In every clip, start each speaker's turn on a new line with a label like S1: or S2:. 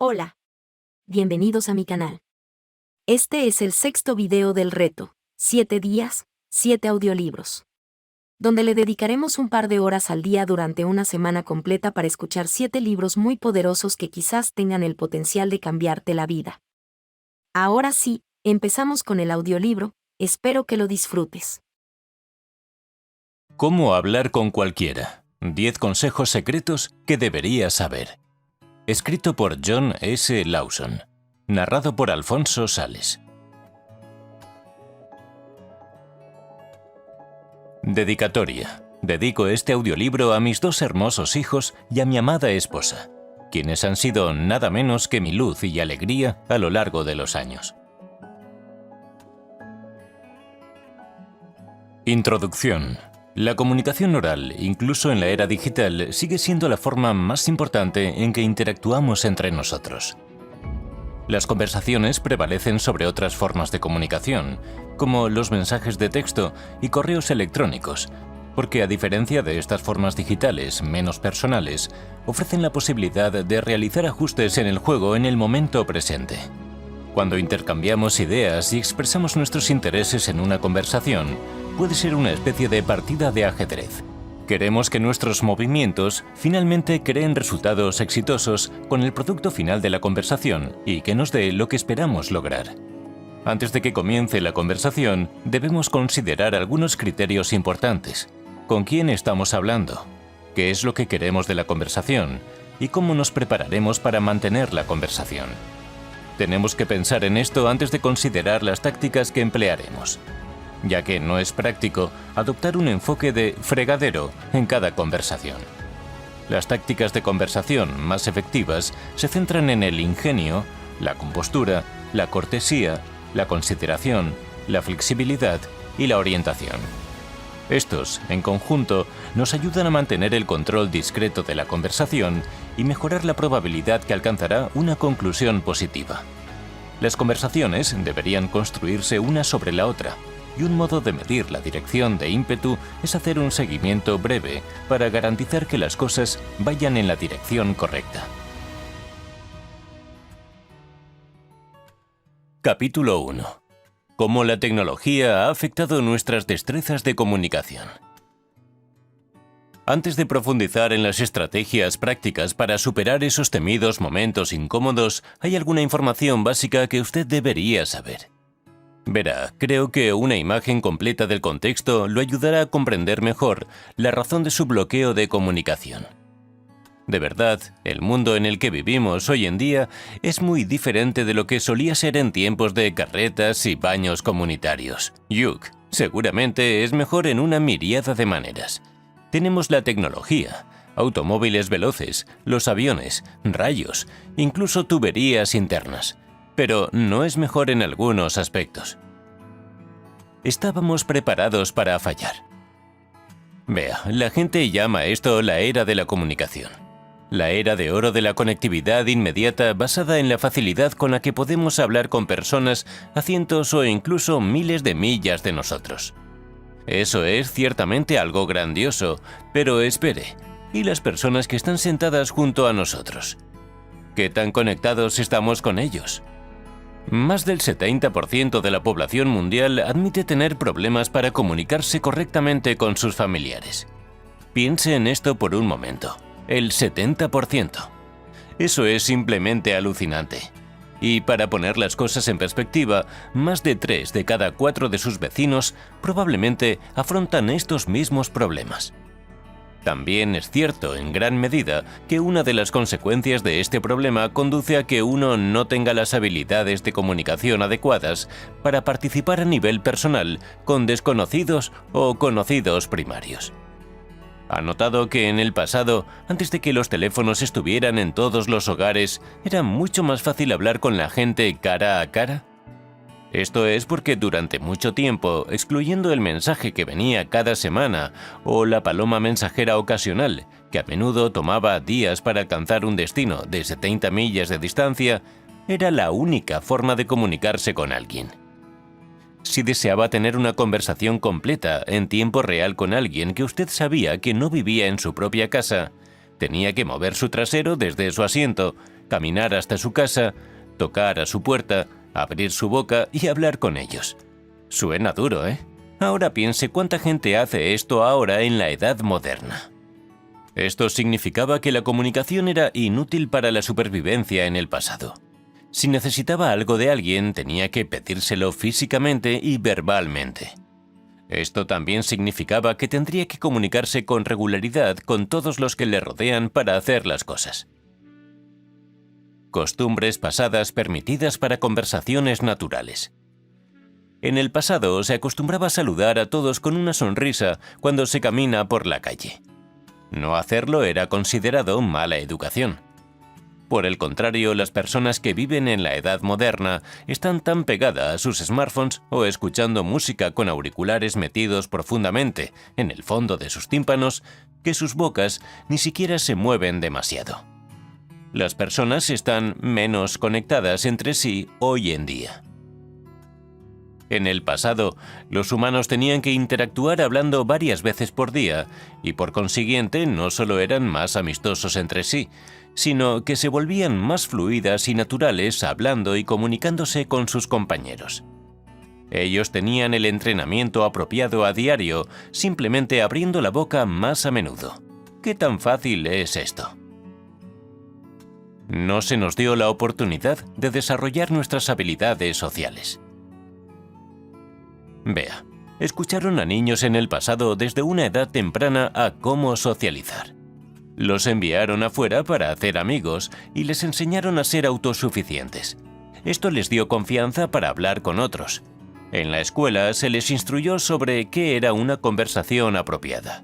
S1: Hola. Bienvenidos a mi canal. Este es el sexto video del reto, 7 días, 7 audiolibros, donde le dedicaremos un par de horas al día durante una semana completa para escuchar 7 libros muy poderosos que quizás tengan el potencial de cambiarte la vida. Ahora sí, empezamos con el audiolibro, espero que lo disfrutes.
S2: ¿Cómo hablar con cualquiera? 10 consejos secretos que deberías saber. Escrito por John S. Lawson. Narrado por Alfonso Sales. Dedicatoria. Dedico este audiolibro a mis 2 hermosos hijos y a mi amada esposa, quienes han sido nada menos que mi luz y alegría a lo largo de los años. Introducción. La comunicación oral, incluso en la era digital, sigue siendo la forma más importante en que interactuamos entre nosotros. Las conversaciones prevalecen sobre otras formas de comunicación, como los mensajes de texto y correos electrónicos, porque a diferencia de estas formas digitales menos personales, ofrecen la posibilidad de realizar ajustes en el juego en el momento presente. Cuando intercambiamos ideas y expresamos nuestros intereses en una conversación, puede ser una especie de partida de ajedrez. Queremos que nuestros movimientos finalmente creen resultados exitosos con el producto final de la conversación y que nos dé lo que esperamos lograr. Antes de que comience la conversación, debemos considerar algunos criterios importantes. ¿Con quién estamos hablando? ¿Qué es lo que queremos de la conversación? ¿Y cómo nos prepararemos para mantener la conversación? Tenemos que pensar en esto antes de considerar las tácticas que emplearemos, ya que no es práctico adoptar un enfoque de fregadero en cada conversación. Las tácticas de conversación más efectivas se centran en el ingenio, la compostura, la cortesía, la consideración, la flexibilidad y la orientación. Estos, en conjunto, nos ayudan a mantener el control discreto de la conversación y mejorar la probabilidad que alcanzará una conclusión positiva. Las conversaciones deberían construirse una sobre la otra, y un modo de medir la dirección de ímpetu es hacer un seguimiento breve para garantizar que las cosas vayan en la dirección correcta. Capítulo 1. Cómo la tecnología ha afectado nuestras destrezas de comunicación. Antes de profundizar en las estrategias prácticas para superar esos temidos momentos incómodos, hay alguna información básica que usted debería saber. Verá, creo que una imagen completa del contexto lo ayudará a comprender mejor la razón de su bloqueo de comunicación. De verdad, el mundo en el que vivimos hoy en día es muy diferente de lo que solía ser en tiempos de carretas y baños comunitarios. Yuk, seguramente es mejor en una miríada de maneras. Tenemos la tecnología, automóviles veloces, los aviones, rayos, incluso tuberías internas. Pero no es mejor en algunos aspectos. Estábamos preparados para fallar. Vea, la gente llama esto la era de la comunicación. La era de oro de la conectividad inmediata basada en la facilidad con la que podemos hablar con personas a cientos o incluso miles de millas de nosotros. Eso es ciertamente algo grandioso, pero espere, ¿y las personas que están sentadas junto a nosotros? ¿Qué tan conectados estamos con ellos? Más del 70% de la población mundial admite tener problemas para comunicarse correctamente con sus familiares. Piense en esto por un momento. El 70%. Eso es simplemente alucinante. Y para poner las cosas en perspectiva, más de 3 de cada 4 de sus vecinos probablemente afrontan estos mismos problemas. También es cierto, en gran medida, que una de las consecuencias de este problema conduce a que uno no tenga las habilidades de comunicación adecuadas para participar a nivel personal con desconocidos o conocidos primarios. ¿Ha notado que en el pasado, antes de que los teléfonos estuvieran en todos los hogares, era mucho más fácil hablar con la gente cara a cara? Esto es porque durante mucho tiempo, excluyendo el mensaje que venía cada semana o la paloma mensajera ocasional, que a menudo tomaba días para alcanzar un destino de 70 millas de distancia, era la única forma de comunicarse con alguien. Si deseaba tener una conversación completa en tiempo real con alguien que usted sabía que no vivía en su propia casa, Tenía que mover su trasero desde su asiento, caminar hasta su casa, tocar a su puerta, abrir su boca y hablar con ellos. Suena duro, ¿eh? Ahora piense cuánta gente hace esto ahora en la edad moderna. Esto significaba que la comunicación era inútil para la supervivencia en el pasado. Si necesitaba algo de alguien, tenía que pedírselo físicamente y verbalmente. Esto también significaba que tendría que comunicarse con regularidad con todos los que le rodean para hacer las cosas. Costumbres pasadas permitidas para conversaciones naturales. En el pasado se acostumbraba a saludar a todos con una sonrisa cuando se camina por la calle. No hacerlo era considerado mala educación. Por el contrario, las personas que viven en la edad moderna están tan pegadas a sus smartphones o escuchando música con auriculares metidos profundamente en el fondo de sus tímpanos que sus bocas ni siquiera se mueven demasiado. Las personas están menos conectadas entre sí hoy en día. En el pasado, los humanos tenían que interactuar hablando varias veces por día y por consiguiente no solo eran más amistosos entre sí, sino que se volvían más fluidas y naturales hablando y comunicándose con sus compañeros. Ellos tenían el entrenamiento apropiado a diario, simplemente abriendo la boca más a menudo. ¿Qué tan fácil es esto? No se nos dio la oportunidad de desarrollar nuestras habilidades sociales. Vea, escucharon a niños en el pasado desde una edad temprana a cómo socializar. Los enviaron afuera para hacer amigos y les enseñaron a ser autosuficientes. Esto les dio confianza para hablar con otros. En la escuela se les instruyó sobre qué era una conversación apropiada.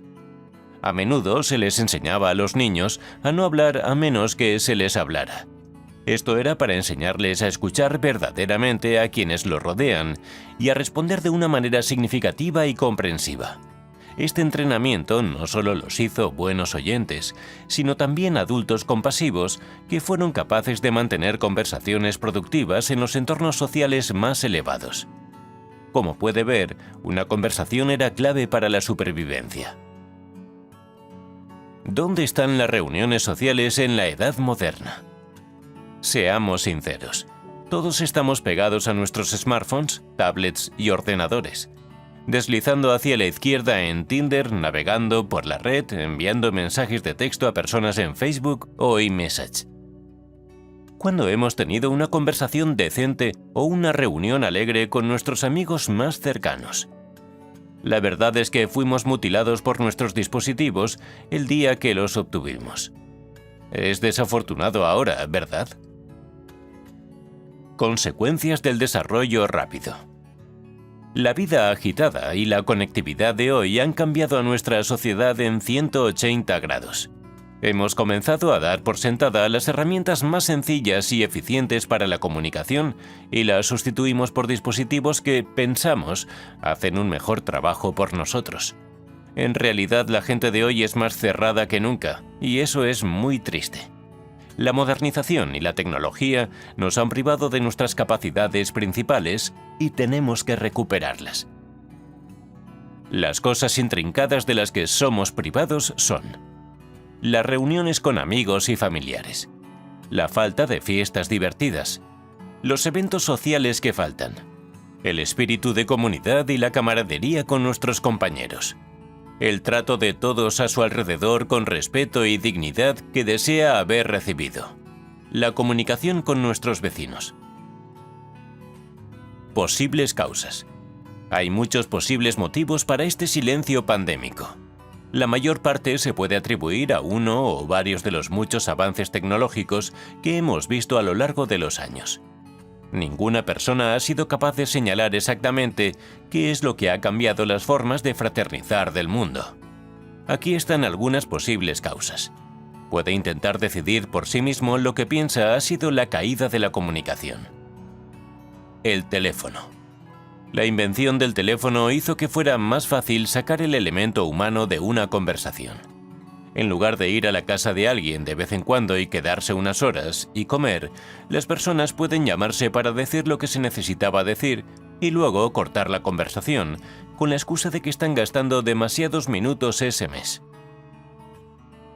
S2: A menudo se les enseñaba a los niños a no hablar a menos que se les hablara. Esto era para enseñarles a escuchar verdaderamente a quienes los rodean y a responder de una manera significativa y comprensiva. Este entrenamiento no solo los hizo buenos oyentes, sino también adultos compasivos que fueron capaces de mantener conversaciones productivas en los entornos sociales más elevados. Como puede ver, una conversación era clave para la supervivencia. ¿Dónde están las reuniones sociales en la edad moderna? Seamos sinceros, todos estamos pegados a nuestros smartphones, tablets y ordenadores, deslizando hacia la izquierda en Tinder, navegando por la red, enviando mensajes de texto a personas en Facebook o iMessage. ¿Cuándo hemos tenido una conversación decente o una reunión alegre con nuestros amigos más cercanos? La verdad es que fuimos mutilados por nuestros dispositivos el día que los obtuvimos. Es desafortunado ahora, ¿verdad? Consecuencias del desarrollo rápido. La vida agitada y la conectividad de hoy han cambiado a nuestra sociedad en 180 grados. Hemos comenzado a dar por sentada las herramientas más sencillas y eficientes para la comunicación y las sustituimos por dispositivos que, pensamos, hacen un mejor trabajo por nosotros. En realidad, la gente de hoy es más cerrada que nunca, y eso es muy triste. La modernización y la tecnología nos han privado de nuestras capacidades principales y tenemos que recuperarlas. Las cosas intrincadas de las que somos privados son: las reuniones con amigos y familiares, la falta de fiestas divertidas, los eventos sociales que faltan, el espíritu de comunidad y la camaradería con nuestros compañeros, el trato de todos a su alrededor con respeto y dignidad que desea haber recibido, la comunicación con nuestros vecinos. Posibles causas. Hay muchos posibles motivos para este silencio pandémico. La mayor parte se puede atribuir a uno o varios de los muchos avances tecnológicos que hemos visto a lo largo de los años. Ninguna persona ha sido capaz de señalar exactamente qué es lo que ha cambiado las formas de fraternizar del mundo. Aquí están algunas posibles causas. Puede intentar decidir por sí mismo lo que piensa ha sido la caída de la comunicación. El teléfono. La invención del teléfono hizo que fuera más fácil sacar el elemento humano de una conversación. En lugar de ir a la casa de alguien de vez en cuando y quedarse unas horas y comer, las personas pueden llamarse para decir lo que se necesitaba decir y luego cortar la conversación, con la excusa de que están gastando demasiados minutos ese mes.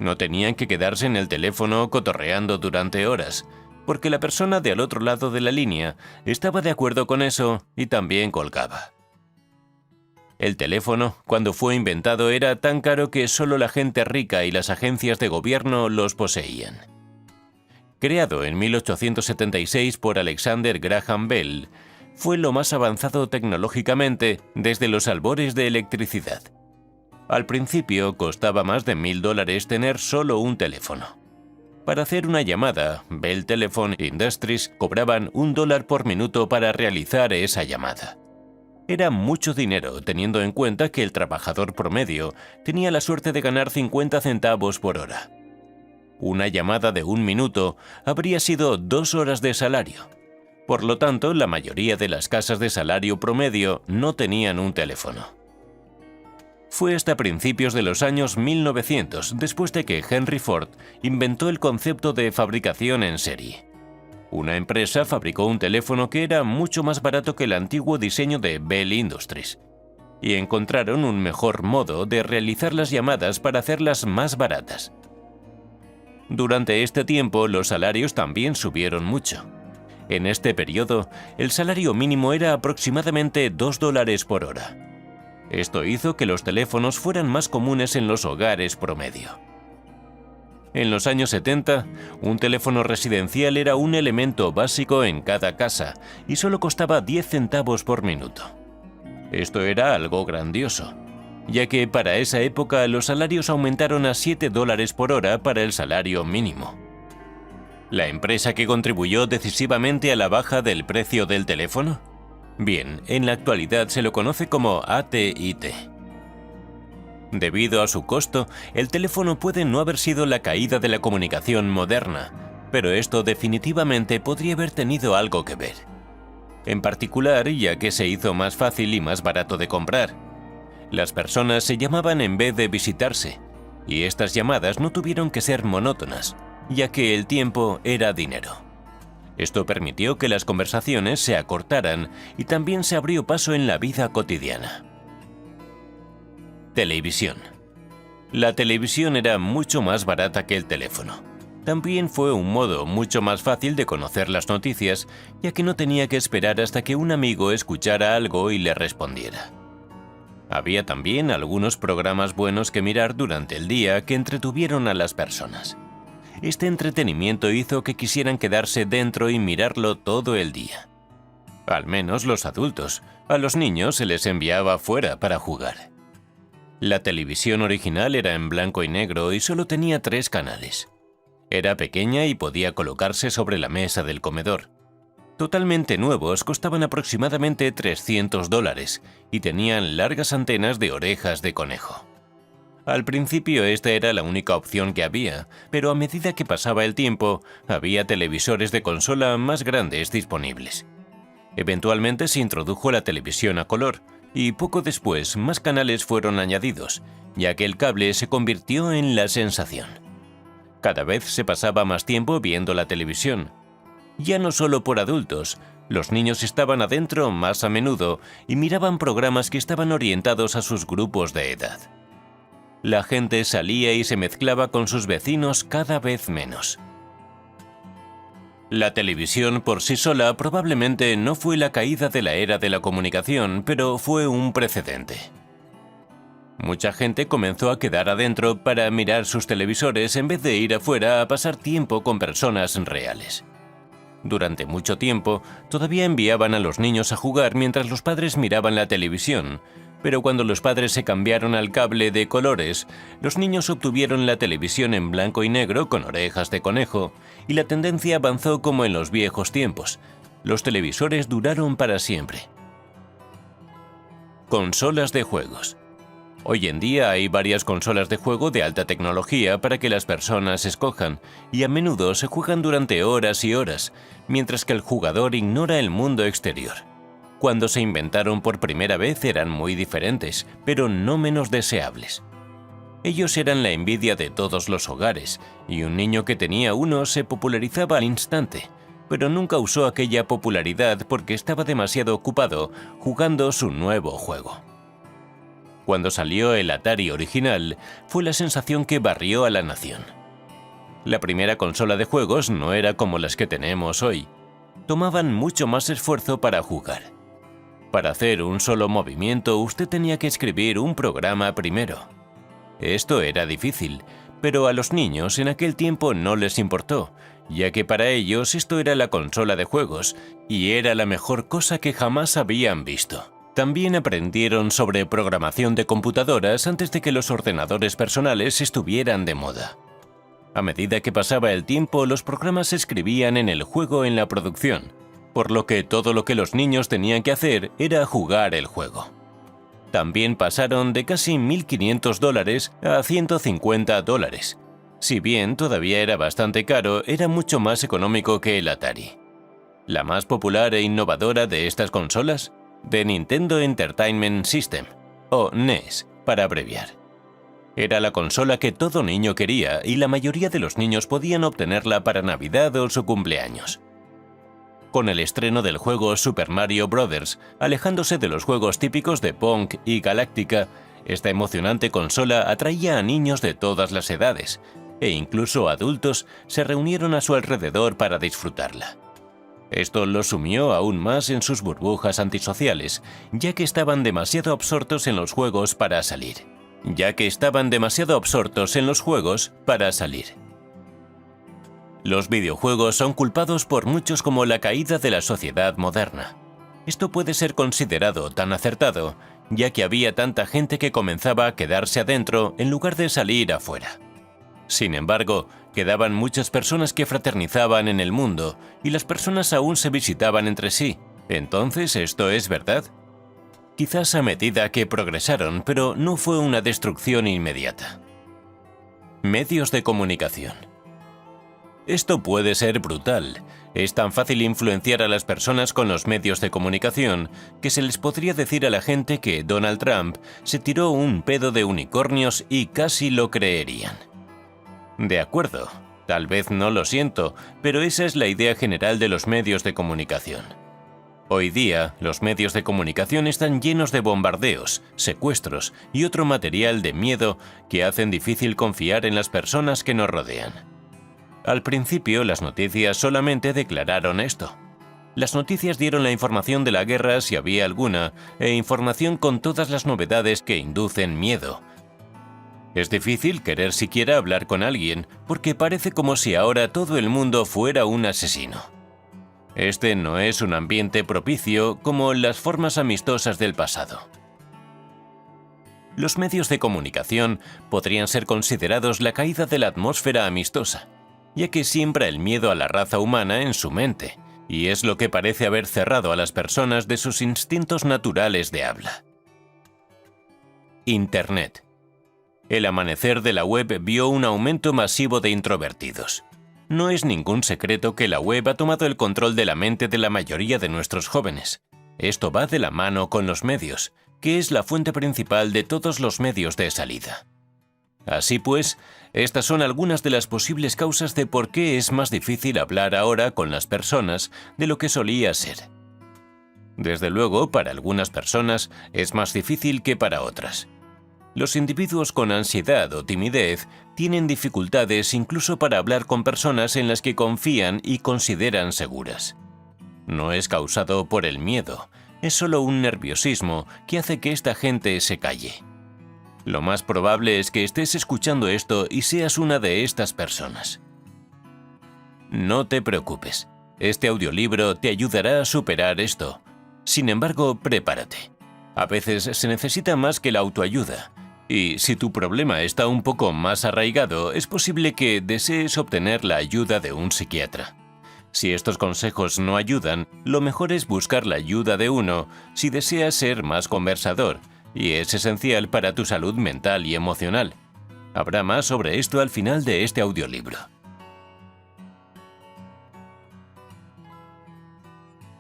S2: No tenían que quedarse en el teléfono cotorreando durante horas, porque la persona de al otro lado de la línea estaba de acuerdo con eso y también colgaba. El teléfono, cuando fue inventado, era tan caro que solo la gente rica y las agencias de gobierno los poseían. Creado en 1876 por Alexander Graham Bell, fue lo más avanzado tecnológicamente desde los albores de electricidad. Al principio costaba más de $1000 tener solo un teléfono. Para hacer una llamada, Bell Telephone Industries cobraban $1 por minuto para realizar esa llamada. Era mucho dinero teniendo en cuenta que el trabajador promedio tenía la suerte de ganar 50 centavos por hora. Una llamada de 1 minuto habría sido 2 horas de salario. Por lo tanto, la mayoría de las casas de salario promedio no tenían un teléfono. Fue hasta principios de los años 1900, después de que Henry Ford inventó el concepto de fabricación en serie. Una empresa fabricó un teléfono que era mucho más barato que el antiguo diseño de Bell Industries, y encontraron un mejor modo de realizar las llamadas para hacerlas más baratas. Durante este tiempo, los salarios también subieron mucho. En este periodo, el salario mínimo era aproximadamente $2 por hora. Esto hizo que los teléfonos fueran más comunes en los hogares promedio. En los años 70, un teléfono residencial era un elemento básico en cada casa y solo costaba 10 centavos por minuto. Esto era algo grandioso, ya que para esa época los salarios aumentaron a $7 por hora para el salario mínimo. ¿La empresa que contribuyó decisivamente a la baja del precio del teléfono? Bien, en la actualidad se lo conoce como AT&T. Debido a su costo, el teléfono puede no haber sido la caída de la comunicación moderna, pero esto definitivamente podría haber tenido algo que ver. En particular, ya que se hizo más fácil y más barato de comprar. Las personas se llamaban en vez de visitarse, y estas llamadas no tuvieron que ser monótonas, ya que el tiempo era dinero. Esto permitió que las conversaciones se acortaran y también se abrió paso en la vida cotidiana. Televisión. La televisión era mucho más barata que el teléfono. También fue un modo mucho más fácil de conocer las noticias, ya que no tenía que esperar hasta que un amigo escuchara algo y le respondiera. Había también algunos programas buenos que mirar durante el día que entretuvieron a las personas. Este entretenimiento hizo que quisieran quedarse dentro y mirarlo todo el día. Al menos los adultos. A los niños se les enviaba fuera para jugar. La televisión original era en blanco y negro y solo tenía 3 canales. Era pequeña y podía colocarse sobre la mesa del comedor. Totalmente nuevos, costaban aproximadamente $300 y tenían largas antenas de orejas de conejo. Al principio esta era la única opción que había, pero a medida que pasaba el tiempo, había televisores de consola más grandes disponibles. Eventualmente se introdujo la televisión a color, y poco después más canales fueron añadidos, ya que el cable se convirtió en la sensación. Cada vez se pasaba más tiempo viendo la televisión. Ya no solo por adultos, los niños estaban adentro más a menudo y miraban programas que estaban orientados a sus grupos de edad. La gente salía y se mezclaba con sus vecinos cada vez menos. La televisión por sí sola probablemente no fue la caída de la era de la comunicación, pero fue un precedente. Mucha gente comenzó a quedar adentro para mirar sus televisores en vez de ir afuera a pasar tiempo con personas reales. Durante mucho tiempo, todavía enviaban a los niños a jugar mientras los padres miraban la televisión, pero cuando los padres se cambiaron al cable de colores, los niños obtuvieron la televisión en blanco y negro con orejas de conejo, y la tendencia avanzó como en los viejos tiempos. Los televisores duraron para siempre. Consolas de juegos. Hoy en día hay varias consolas de juego de alta tecnología para que las personas escojan, y a menudo se juegan durante horas y horas, mientras que el jugador ignora el mundo exterior. Cuando se inventaron por primera vez eran muy diferentes, pero no menos deseables. Ellos eran la envidia de todos los hogares, y un niño que tenía uno se popularizaba al instante, pero nunca usó aquella popularidad porque estaba demasiado ocupado jugando su nuevo juego. cuando salió el Atari original, fue la sensación que barrió a la nación. La primera consola de juegos no era como las que tenemos hoy. Tomaban mucho más esfuerzo para jugar. Para hacer un solo movimiento, usted tenía que escribir un programa primero. Esto era difícil, pero a los niños en aquel tiempo no les importó, ya que para ellos esto era la consola de juegos y era la mejor cosa que jamás habían visto. También aprendieron sobre programación de computadoras antes de que los ordenadores personales estuvieran de moda. A medida que pasaba el tiempo, los programas se escribían en el juego en la producción, por lo que todo lo que los niños tenían que hacer era jugar el juego. También pasaron de casi $1.500 a $150. Si bien todavía era bastante caro, era mucho más económico que el Atari. La más popular e innovadora de estas consolas, The Nintendo Entertainment System, o NES, para abreviar. Era la consola que todo niño quería y la mayoría de los niños podían obtenerla para Navidad o su cumpleaños. Con el estreno del juego Super Mario Bros., alejándose de los juegos típicos de Pong y Galáctica, esta emocionante consola atraía a niños de todas las edades, e incluso adultos se reunieron a su alrededor para disfrutarla. Esto los sumió aún más en sus burbujas antisociales, ya que estaban demasiado absortos en los juegos para salir. Los videojuegos son culpados por muchos como la caída de la sociedad moderna. Esto puede ser considerado tan acertado, ya que había tanta gente que comenzaba a quedarse adentro en lugar de salir afuera. Sin embargo, quedaban muchas personas que fraternizaban en el mundo y las personas aún se visitaban entre sí. ¿Entonces esto es verdad? Quizás a medida que progresaron, pero no fue una destrucción inmediata. Medios de comunicación. Esto puede ser brutal. Es tan fácil influenciar a las personas con los medios de comunicación que se les podría decir a la gente que Donald Trump se tiró un pedo de unicornios y casi lo creerían. De acuerdo, tal vez no lo siento, pero esa es la idea general de los medios de comunicación. Hoy día, los medios de comunicación están llenos de bombardeos, secuestros y otro material de miedo que hacen difícil confiar en las personas que nos rodean. Al principio, las noticias solamente declararon esto. Las noticias dieron la información de la guerra si había alguna, e información con todas las novedades que inducen miedo. Es difícil querer siquiera hablar con alguien, porque parece como si ahora todo el mundo fuera un asesino. Este no es un ambiente propicio como las formas amistosas del pasado. Los medios de comunicación podrían ser considerados la caída de la atmósfera amistosa, ya que siembra el miedo a la raza humana en su mente, y es lo que parece haber cerrado a las personas de sus instintos naturales de habla. Internet. El amanecer de la web vio un aumento masivo de introvertidos. No es ningún secreto que la web ha tomado el control de la mente de la mayoría de nuestros jóvenes. Esto va de la mano con los medios, que es la fuente principal de todos los medios de salida. Así pues, estas son algunas de las posibles causas de por qué es más difícil hablar ahora con las personas de lo que solía ser. Desde luego, para algunas personas es más difícil que para otras. Los individuos con ansiedad o timidez tienen dificultades incluso para hablar con personas en las que confían y consideran seguras. No es causado por el miedo, es solo un nerviosismo que hace que esta gente se calle. Lo más probable es que estés escuchando esto y seas una de estas personas. No te preocupes, este audiolibro te ayudará a superar esto. Sin embargo, prepárate. A veces se necesita más que la autoayuda. Y si tu problema está un poco más arraigado, es posible que desees obtener la ayuda de un psiquiatra. Si estos consejos no ayudan, lo mejor es buscar la ayuda de uno si deseas ser más conversador, y es esencial para tu salud mental y emocional. Habrá más sobre esto al final de este audiolibro.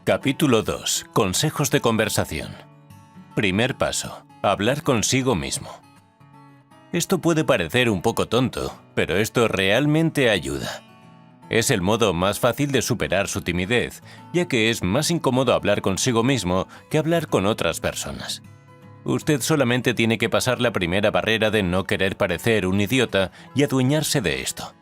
S2: Capítulo 2. Consejos de conversación. Primer paso. Hablar consigo mismo. Esto puede parecer un poco tonto, pero esto realmente ayuda. Es el modo más fácil de superar su timidez, ya que es más incómodo hablar consigo mismo que hablar con otras personas. Usted solamente tiene que pasar la primera barrera de no querer parecer un idiota y adueñarse de esto.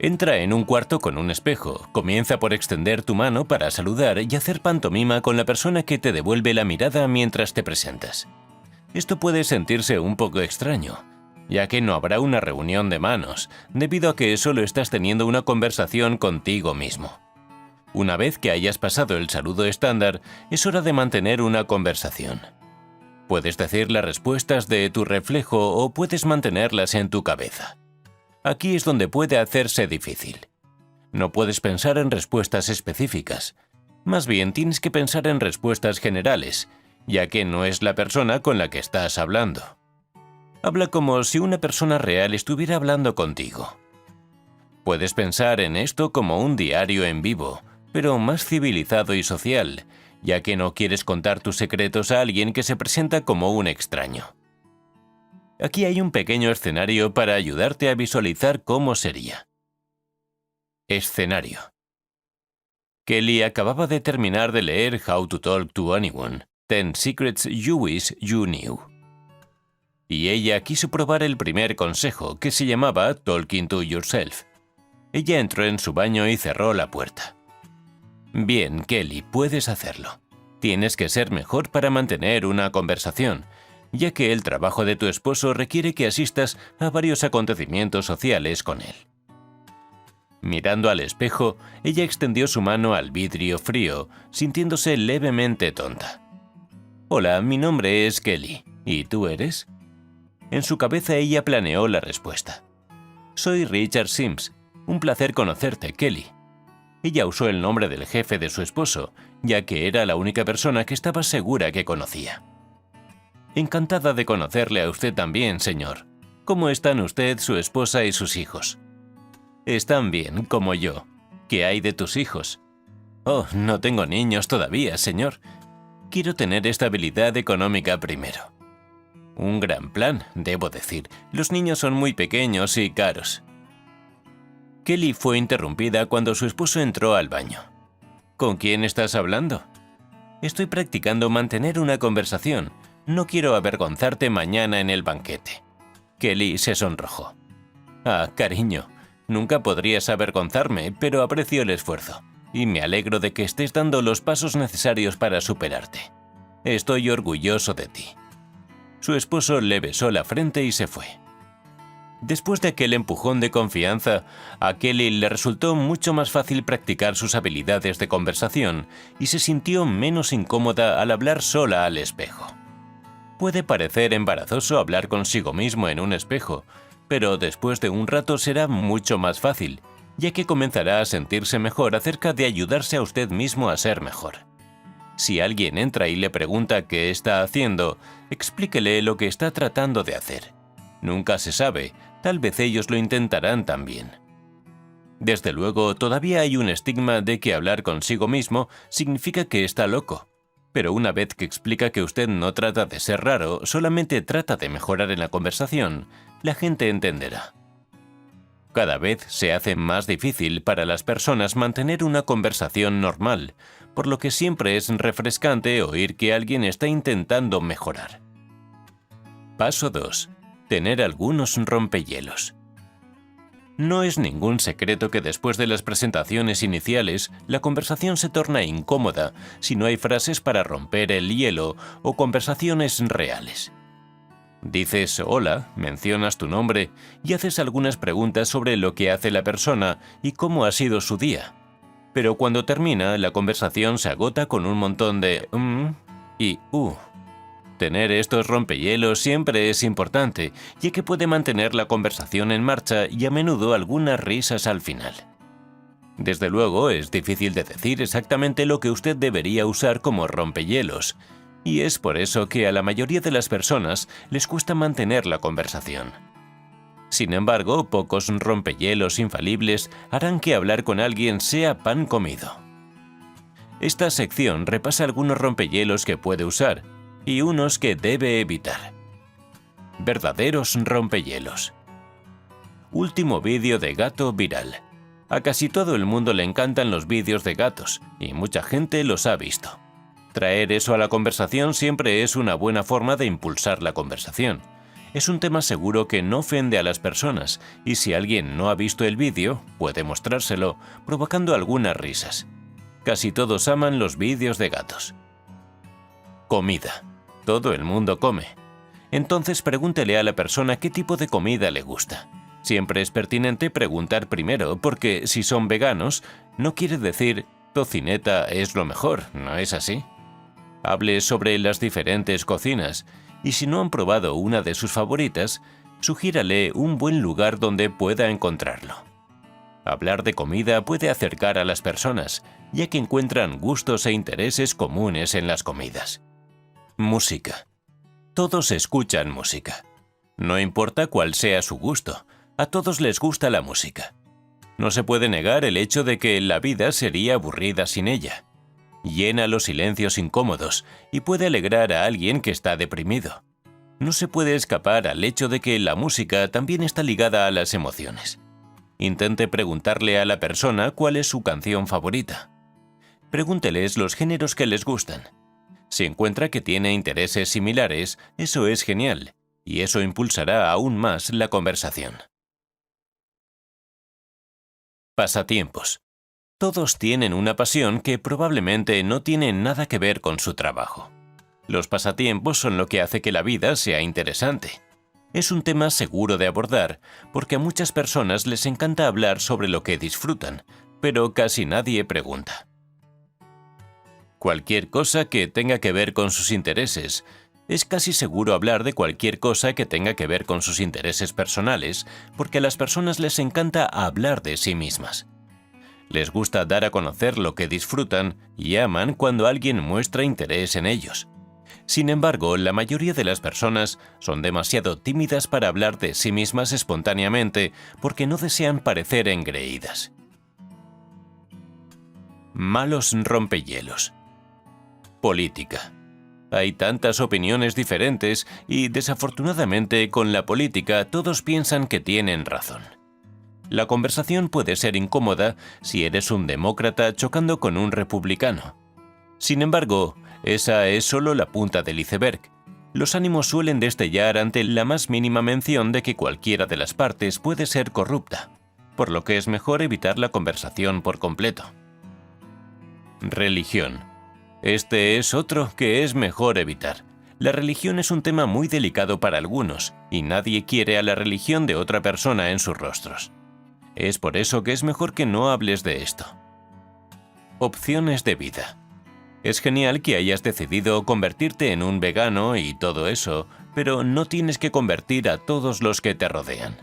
S2: Entra en un cuarto con un espejo, comienza por extender tu mano para saludar y hacer pantomima con la persona que te devuelve la mirada mientras te presentas. Esto puede sentirse un poco extraño, ya que no habrá una reunión de manos, debido a que solo estás teniendo una conversación contigo mismo. Una vez que hayas pasado el saludo estándar, es hora de mantener una conversación. Puedes decir las respuestas de tu reflejo o puedes mantenerlas en tu cabeza. Aquí es donde puede hacerse difícil. No puedes pensar en respuestas específicas. Más bien tienes que pensar en respuestas generales, ya que no es la persona con la que estás hablando. Habla como si una persona real estuviera hablando contigo. Puedes pensar en esto como un diario en vivo, pero más civilizado y social, ya que no quieres contar tus secretos a alguien que se presenta como un extraño. Aquí hay un pequeño escenario para ayudarte a visualizar cómo sería. Escenario. Kelly acababa de terminar de leer How to Talk to Anyone, 10 Secrets You Wish You Knew. Y ella quiso probar el primer consejo, que se llamaba Talking to Yourself. Ella entró en su baño y cerró la puerta. Bien, Kelly, puedes hacerlo. Tienes que ser mejor para mantener una conversación, ya que el trabajo de tu esposo requiere que asistas a varios acontecimientos sociales con él. Mirando al espejo, ella extendió su mano al vidrio frío, sintiéndose levemente tonta. Hola, mi nombre es Kelly. ¿Y tú eres? En su cabeza ella planeó la respuesta. Soy Richard Sims. Un placer conocerte, Kelly. Ella usó el nombre del jefe de su esposo, ya que era la única persona que estaba segura que conocía. Encantada de conocerle a usted también, señor. ¿Cómo están usted, su esposa y sus hijos? Están bien, como yo. ¿Qué hay de tus hijos? Oh, no tengo niños todavía, señor. Quiero tener estabilidad económica primero. Un gran plan, debo decir. Los niños son muy pequeños y caros. Kelly fue interrumpida cuando su esposo entró al baño. ¿Con quién estás hablando? Estoy practicando mantener una conversación. No quiero avergonzarte mañana en el banquete. Kelly se sonrojó. Ah, cariño, nunca podrías avergonzarme, pero aprecio el esfuerzo. Y me alegro de que estés dando los pasos necesarios para superarte. Estoy orgulloso de ti. Su esposo le besó la frente y se fue. Después de aquel empujón de confianza, a Kelly le resultó mucho más fácil practicar sus habilidades de conversación y se sintió menos incómoda al hablar sola al espejo. Puede parecer embarazoso hablar consigo mismo en un espejo, pero después de un rato será mucho más fácil, ya que comenzará a sentirse mejor acerca de ayudarse a usted mismo a ser mejor. Si alguien entra y le pregunta qué está haciendo, explíquele lo que está tratando de hacer. Nunca se sabe, tal vez ellos lo intentarán también. Desde luego, todavía hay un estigma de que hablar consigo mismo significa que está loco. Pero una vez que explica que usted no trata de ser raro, solamente trata de mejorar en la conversación, la gente entenderá. Cada vez se hace más difícil para las personas mantener una conversación normal, por lo que siempre es refrescante oír que alguien está intentando mejorar. Paso 2. Tener algunos rompehielos. No es ningún secreto que después de las presentaciones iniciales, la conversación se torna incómoda si no hay frases para romper el hielo o conversaciones reales. Dices hola, mencionas tu nombre y haces algunas preguntas sobre lo que hace la persona y cómo ha sido su día. Pero cuando termina, la conversación se agota con un montón de y Tener estos rompehielos siempre es importante, ya que puede mantener la conversación en marcha y a menudo algunas risas al final. Desde luego, es difícil de decir exactamente lo que usted debería usar como rompehielos, y es por eso que a la mayoría de las personas les cuesta mantener la conversación. Sin embargo, pocos rompehielos infalibles harán que hablar con alguien sea pan comido. Esta sección repasa algunos rompehielos que puede usar, y unos que debe evitar. Verdaderos rompehielos. Último vídeo de gato viral. A casi todo el mundo le encantan los vídeos de gatos, y mucha gente los ha visto. Traer eso a la conversación siempre es una buena forma de impulsar la conversación. Es un tema seguro que no ofende a las personas, y si alguien no ha visto el vídeo, puede mostrárselo, provocando algunas risas. Casi todos aman los vídeos de gatos. Comida. Todo el mundo come. Entonces pregúntele a la persona qué tipo de comida le gusta. Siempre es pertinente preguntar primero, porque si son veganos, no quiere decir tocineta es lo mejor, ¿no es así? Hable sobre las diferentes cocinas, y si no han probado una de sus favoritas, sugiérale un buen lugar donde pueda encontrarlo. Hablar de comida puede acercar a las personas, ya que encuentran gustos e intereses comunes en las comidas. Música. Todos escuchan música. No importa cuál sea su gusto, a todos les gusta la música. No se puede negar el hecho de que la vida sería aburrida sin ella. Llena los silencios incómodos y puede alegrar a alguien que está deprimido. No se puede escapar al hecho de que la música también está ligada a las emociones. Intente preguntarle a la persona cuál es su canción favorita. Pregúnteles los géneros que les gustan. Si encuentra que tiene intereses similares, eso es genial, y eso impulsará aún más la conversación. Pasatiempos. Todos tienen una pasión que probablemente no tiene nada que ver con su trabajo. Los pasatiempos son lo que hace que la vida sea interesante. Es un tema seguro de abordar, porque a muchas personas les encanta hablar sobre lo que disfrutan, pero casi nadie pregunta. Cualquier cosa que tenga que ver con sus intereses. Es casi seguro hablar de cualquier cosa que tenga que ver con sus intereses personales, porque a las personas les encanta hablar de sí mismas. Les gusta dar a conocer lo que disfrutan y aman cuando alguien muestra interés en ellos. Sin embargo, la mayoría de las personas son demasiado tímidas para hablar de sí mismas espontáneamente porque no desean parecer engreídas. Malos rompehielos. Política. Hay tantas opiniones diferentes y, desafortunadamente, con la política todos piensan que tienen razón. La conversación puede ser incómoda si eres un demócrata chocando con un republicano. Sin embargo, esa es solo la punta del iceberg. Los ánimos suelen destellar ante la más mínima mención de que cualquiera de las partes puede ser corrupta, por lo que es mejor evitar la conversación por completo. Religión. Este es otro que es mejor evitar. La religión es un tema muy delicado para algunos, y nadie quiere a la religión de otra persona en sus rostros. Es por eso que es mejor que no hables de esto. Opciones de vida. Es genial que hayas decidido convertirte en un vegano y todo eso, pero no tienes que convertir a todos los que te rodean.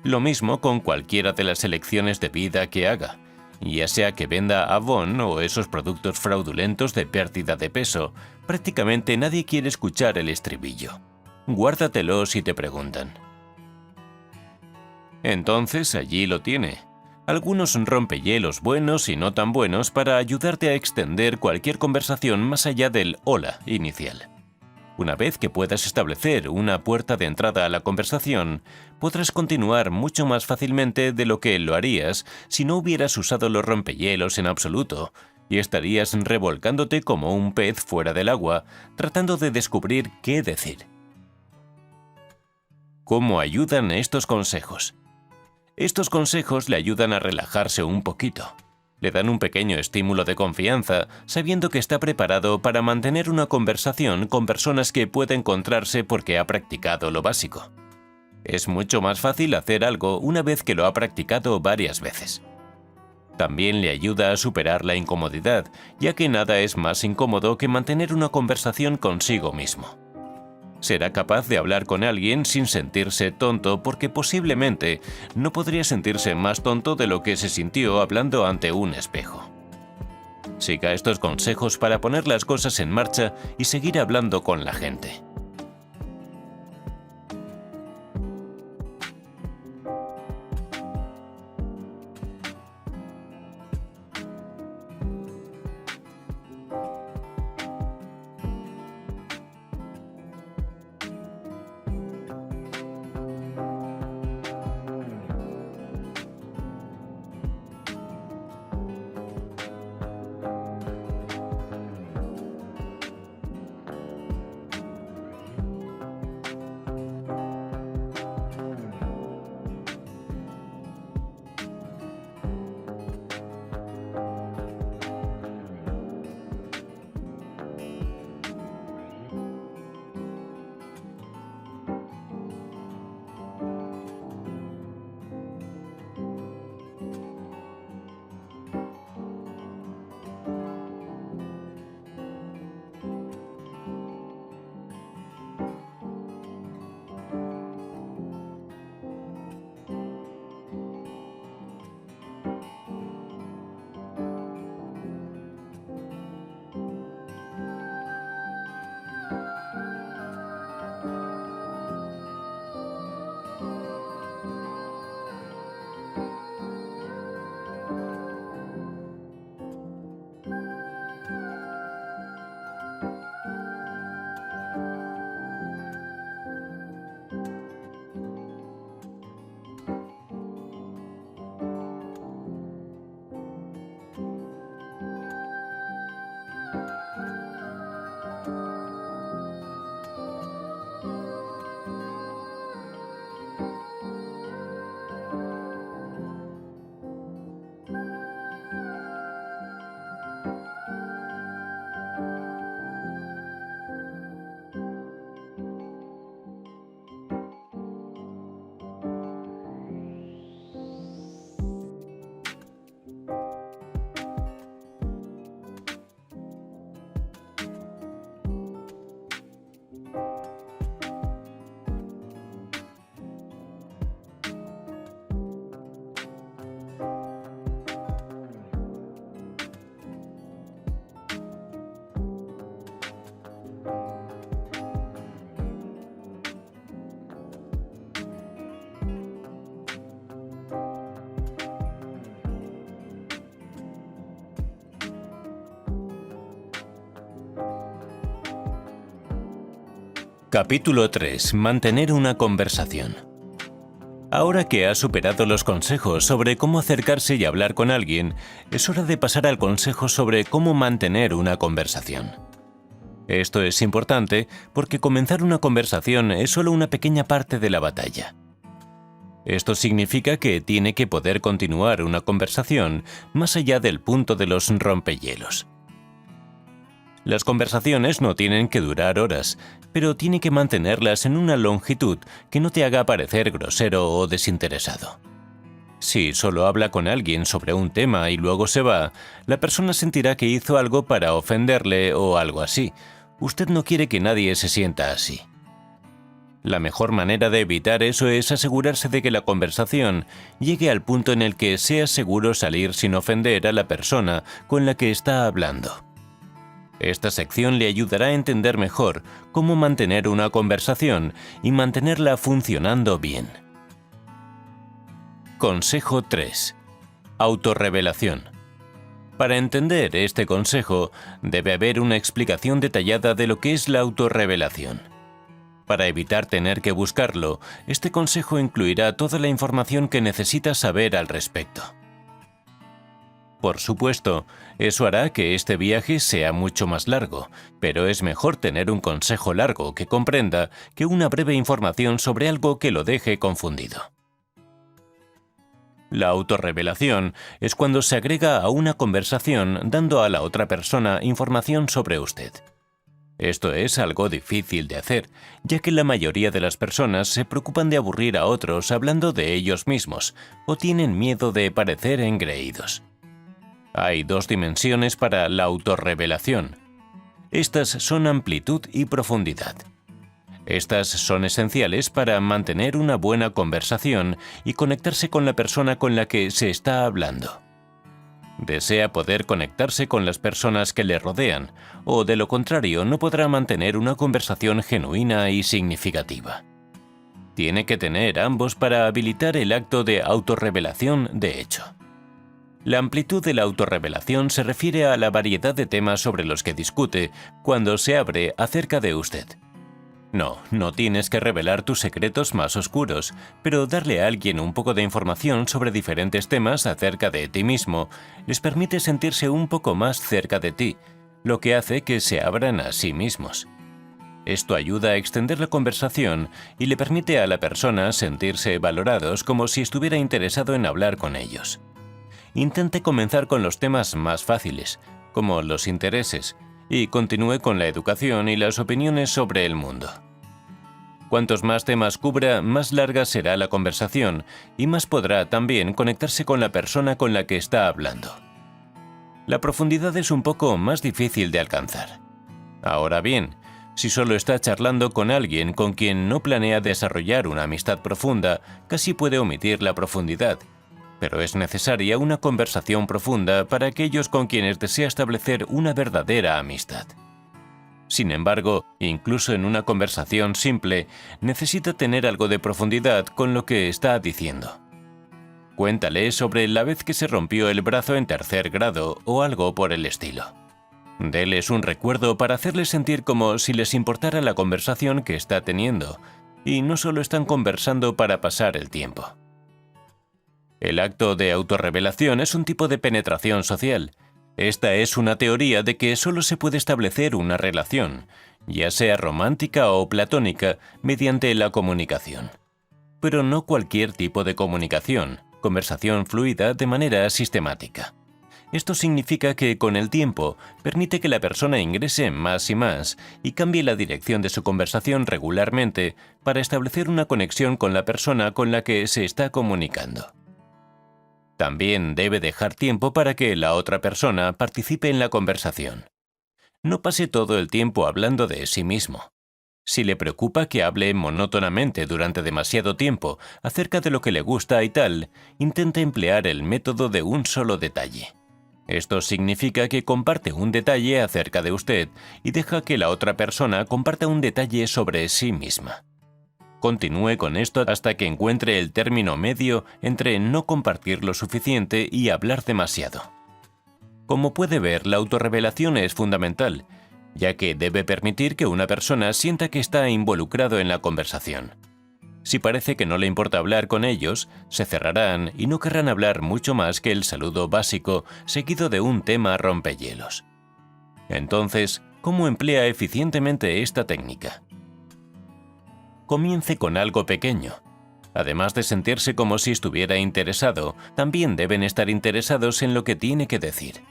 S2: Lo mismo con cualquiera de las elecciones de vida que haga, ya sea que venda Avon o esos productos fraudulentos de pérdida de peso. Prácticamente nadie quiere escuchar el estribillo. Guárdatelo si te preguntan. Entonces allí lo tiene. Algunos rompehielos buenos y no tan buenos para ayudarte a extender cualquier conversación más allá del hola inicial. Una vez que puedas establecer una puerta de entrada a la conversación, podrás continuar mucho más fácilmente de lo que lo harías si no hubieras usado los rompehielos en absoluto, y estarías revolcándote como un pez fuera del agua, tratando de descubrir qué decir. ¿Cómo ayudan estos consejos? Estos consejos le ayudan a relajarse un poquito. Le dan un pequeño estímulo de confianza, sabiendo que está preparado para mantener una conversación con personas que puede encontrarse porque ha practicado lo básico. Es mucho más fácil hacer algo una vez que lo ha practicado varias veces. También le ayuda a superar la incomodidad, ya que nada es más incómodo que mantener una conversación consigo mismo. Será capaz de hablar con alguien sin sentirse tonto porque posiblemente no podría sentirse más tonto de lo que se sintió hablando ante un espejo. Siga estos consejos para poner las cosas en marcha y seguir hablando con la gente. Capítulo 3. Mantener una conversación. Ahora que has superado los consejos sobre cómo acercarse y hablar con alguien, es hora de pasar al consejo sobre cómo mantener una conversación. Esto es importante porque comenzar una conversación es solo una pequeña parte de la batalla. Esto significa que tiene que poder continuar una conversación más allá del punto de los rompehielos. Las conversaciones no tienen que durar horas, pero tiene que mantenerlas en una longitud que no te haga parecer grosero o desinteresado. Si solo habla con alguien sobre un tema y luego se va, la persona sentirá que hizo algo para ofenderle o algo así. Usted no quiere que nadie se sienta así. La mejor manera de evitar eso es asegurarse de que la conversación llegue al punto en el que sea seguro salir sin ofender a la persona con la que está hablando. Esta sección le ayudará a entender mejor cómo mantener una conversación y mantenerla funcionando bien. Consejo 3. Autorrevelación. Para entender este consejo, debe haber una explicación detallada de lo que es la autorrevelación. Para evitar tener que buscarlo, este consejo incluirá toda la información que necesitas saber al respecto. Por supuesto, eso hará que este viaje sea mucho más largo, pero es mejor tener un consejo largo que comprenda que una breve información sobre algo que lo deje confundido. La autorrevelación es cuando se agrega a una conversación dando a la otra persona información sobre usted. Esto es algo difícil de hacer, ya que la mayoría de las personas se preocupan de aburrir a otros hablando de ellos mismos o tienen miedo de parecer engreídos. Hay dos dimensiones para la autorrevelación. Estas son amplitud y profundidad. Estas son esenciales para mantener una buena conversación y conectarse con la persona con la que se está hablando. Desea poder conectarse con las personas que le rodean, o de lo contrario no podrá mantener una conversación genuina y significativa. Tiene que tener ambos para habilitar el acto de autorrevelación de hecho. La amplitud de la autorrevelación se refiere a la variedad de temas sobre los que discute cuando se abre acerca de usted. No tienes que revelar tus secretos más oscuros, pero darle a alguien un poco de información sobre diferentes temas acerca de ti mismo les permite sentirse un poco más cerca de ti, lo que hace que se abran a sí mismos. Esto ayuda a extender la conversación y le permite a la persona sentirse valorados como si estuviera interesado en hablar con ellos. Intente comenzar con los temas más fáciles, como los intereses, y continúe con la educación y las opiniones sobre el mundo. Cuantos más temas cubra, más larga será la conversación y más podrá también conectarse con la persona con la que está hablando. La profundidad es un poco más difícil de alcanzar. Ahora bien, si solo está charlando con alguien con quien no planea desarrollar una amistad profunda, casi puede omitir la profundidad. Pero es necesaria una conversación profunda para aquellos con quienes desea establecer una verdadera amistad. Sin embargo, incluso en una conversación simple, necesita tener algo de profundidad con lo que está diciendo. Cuéntale sobre la vez que se rompió el brazo en 3er grado o algo por el estilo. Déles un recuerdo para hacerles sentir como si les importara la conversación que está teniendo, y no solo están conversando para pasar el tiempo. El acto de autorrevelación es un tipo de penetración social. Esta es una teoría de que solo se puede establecer una relación, ya sea romántica o platónica, mediante la comunicación. Pero no cualquier tipo de comunicación, conversación fluida de manera sistemática. Esto significa que con el tiempo permite que la persona ingrese más y más y cambie la dirección de su conversación regularmente para establecer una conexión con la persona con la que se está comunicando. También debe dejar tiempo para que la otra persona participe en la conversación. No pase todo el tiempo hablando de sí mismo. Si le preocupa que hable monótonamente durante demasiado tiempo acerca de lo que le gusta y tal, intente emplear el método de un solo detalle. Esto significa que comparte un detalle acerca de usted y deja que la otra persona comparta un detalle sobre sí misma. Continúe con esto hasta que encuentre el término medio entre no compartir lo suficiente y hablar demasiado. Como puede ver, la autorrevelación es fundamental, ya que debe permitir que una persona sienta que está involucrado en la conversación. Si parece que no le importa hablar con ellos, se cerrarán y no querrán hablar mucho más que el saludo básico seguido de un tema rompehielos. Entonces, ¿cómo emplea eficientemente esta técnica? Comience con algo pequeño. Además de sentirse como si estuviera interesado, también deben estar interesados en lo que tiene que decir.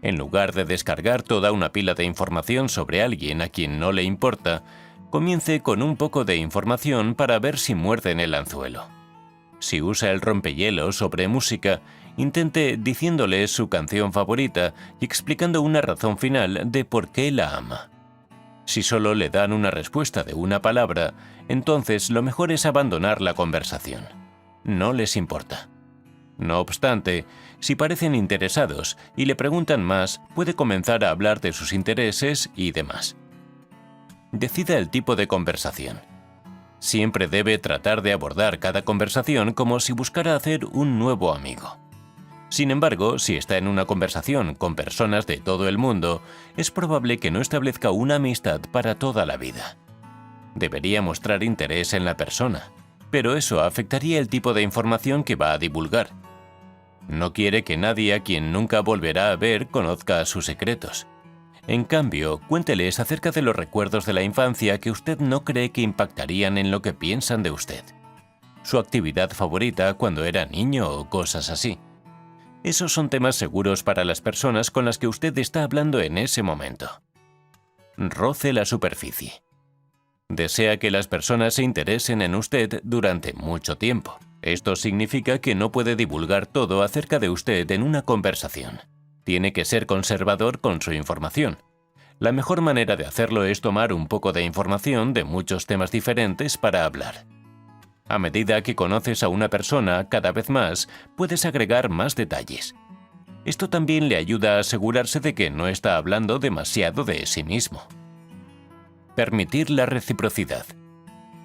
S2: En lugar de descargar toda una pila de información sobre alguien a quien no le importa, comience con un poco de información para ver si muerden el anzuelo. Si usa el rompehielos sobre música, intente diciéndole su canción favorita y explicando una razón final de por qué la ama. Si solo le dan una respuesta de una palabra, entonces lo mejor es abandonar la conversación. No les importa. No obstante, si parecen interesados y le preguntan más, puede comenzar a hablar de sus intereses y demás. Decida el tipo de conversación. Siempre debe tratar de abordar cada conversación como si buscara hacer un nuevo amigo. Sin embargo, si está en una conversación con personas de todo el mundo, es probable que no establezca una amistad para toda la vida. Debería mostrar interés en la persona, pero eso afectaría el tipo de información que va a divulgar. No quiere que nadie a quien nunca volverá a ver conozca sus secretos. En cambio, cuénteles acerca de los recuerdos de la infancia que usted no cree que impactarían en lo que piensan de usted. Su actividad favorita cuando era niño o cosas así. Esos son temas seguros para las personas con las que usted está hablando en ese momento. Roce la superficie. Desea que las personas se interesen en usted durante mucho tiempo. Esto significa que no puede divulgar todo acerca de usted en una conversación. Tiene que ser conservador con su información. La mejor manera de hacerlo es tomar un poco de información de muchos temas diferentes para hablar. A medida que conoces a una persona cada vez más, puedes agregar más detalles. Esto también le ayuda a asegurarse de que no está hablando demasiado de sí mismo. Permitir la reciprocidad.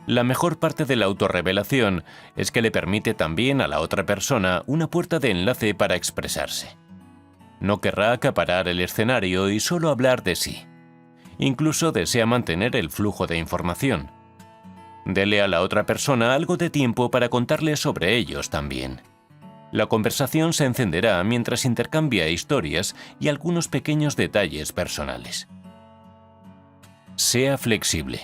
S2: La mejor parte de la autorrevelación es que le permite también a la otra persona una puerta de enlace para expresarse. No querrá acaparar el escenario y solo hablar de sí. Incluso desea mantener el flujo de información. Dele a la otra persona algo de tiempo para contarle sobre ellos también. La conversación se encenderá mientras intercambia historias y algunos pequeños detalles personales. Sea flexible.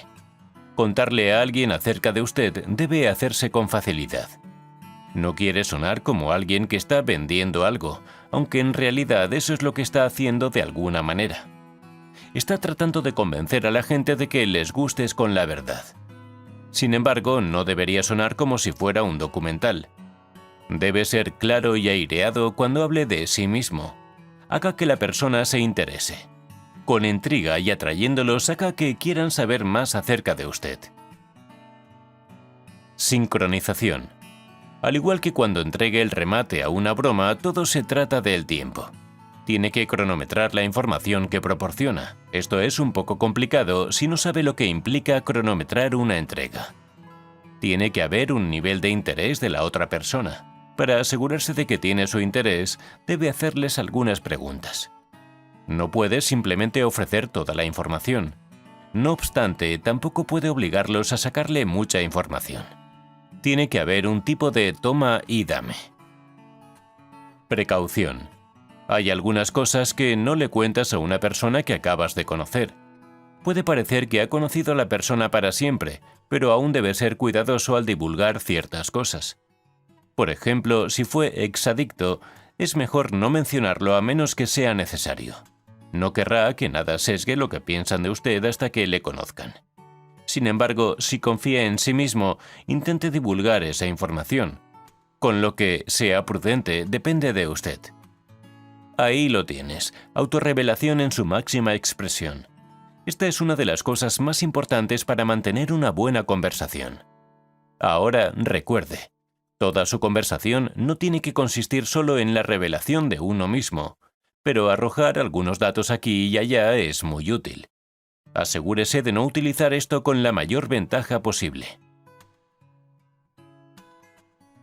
S2: Contarle a alguien acerca de usted debe hacerse con facilidad. No quiere sonar como alguien que está vendiendo algo, aunque en realidad eso es lo que está haciendo de alguna manera. Está tratando de convencer a la gente de que les gustes con la verdad. Sin embargo, no debería sonar como si fuera un documental. Debe ser claro y aireado cuando hable de sí mismo. Haga que la persona se interese. Con intriga y atrayéndolos haga que quieran saber más acerca de usted. Sincronización. Al igual que cuando entregue el remate a una broma, todo se trata del tiempo. Tiene que cronometrar la información que proporciona. Esto es un poco complicado si no sabe lo que implica cronometrar una entrega. Tiene que haber un nivel de interés de la otra persona. Para asegurarse de que tiene su interés, debe hacerles algunas preguntas. No puede simplemente ofrecer toda la información. No obstante, tampoco puede obligarlos a sacarle mucha información. Tiene que haber un tipo de toma y dame. Precaución. Hay algunas cosas que no le cuentas a una persona que acabas de conocer. Puede parecer que ha conocido a la persona para siempre, pero aún debe ser cuidadoso al divulgar ciertas cosas. Por ejemplo, si fue exadicto, es mejor no mencionarlo a menos que sea necesario. No querrá que nada sesgue lo que piensan de usted hasta que le conozcan. Sin embargo, si confía en sí mismo, intente divulgar esa información. Con lo que sea prudente depende de usted. Ahí lo tienes, autorrevelación en su máxima expresión. Esta es una de las cosas más importantes para mantener una buena conversación. Ahora, recuerde, toda su conversación no tiene que consistir solo en la revelación de uno mismo, pero arrojar algunos datos aquí y allá es muy útil. Asegúrese de no utilizar esto con la mayor ventaja posible.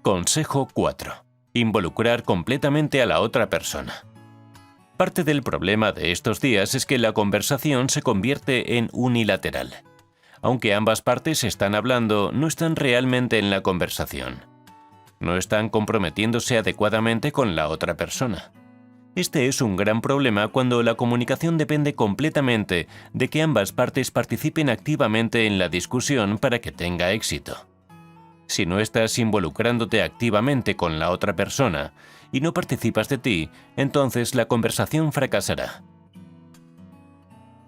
S2: Consejo 4. Involucrar completamente a la otra persona. Parte del problema de estos días es que la conversación se convierte en unilateral. Aunque ambas partes están hablando, no están realmente en la conversación. No están comprometiéndose adecuadamente con la otra persona. Este es un gran problema cuando la comunicación depende completamente de que ambas partes participen activamente en la discusión para que tenga éxito. Si no estás involucrándote activamente con la otra persona y no participas de ti, entonces la conversación fracasará.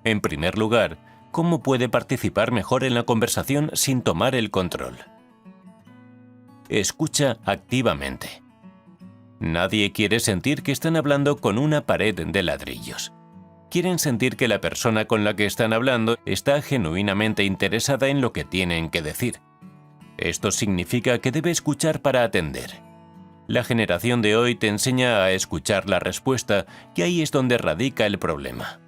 S2: En primer lugar, ¿cómo puede participar mejor en la conversación sin tomar el control? Escucha activamente. Nadie quiere sentir que están hablando con una pared de ladrillos. Quieren sentir que la persona con la que están hablando está genuinamente interesada en lo que tienen que decir. Esto significa que debe escuchar para atender. La generación de hoy te enseña a escuchar la respuesta, y ahí es donde radica el problema.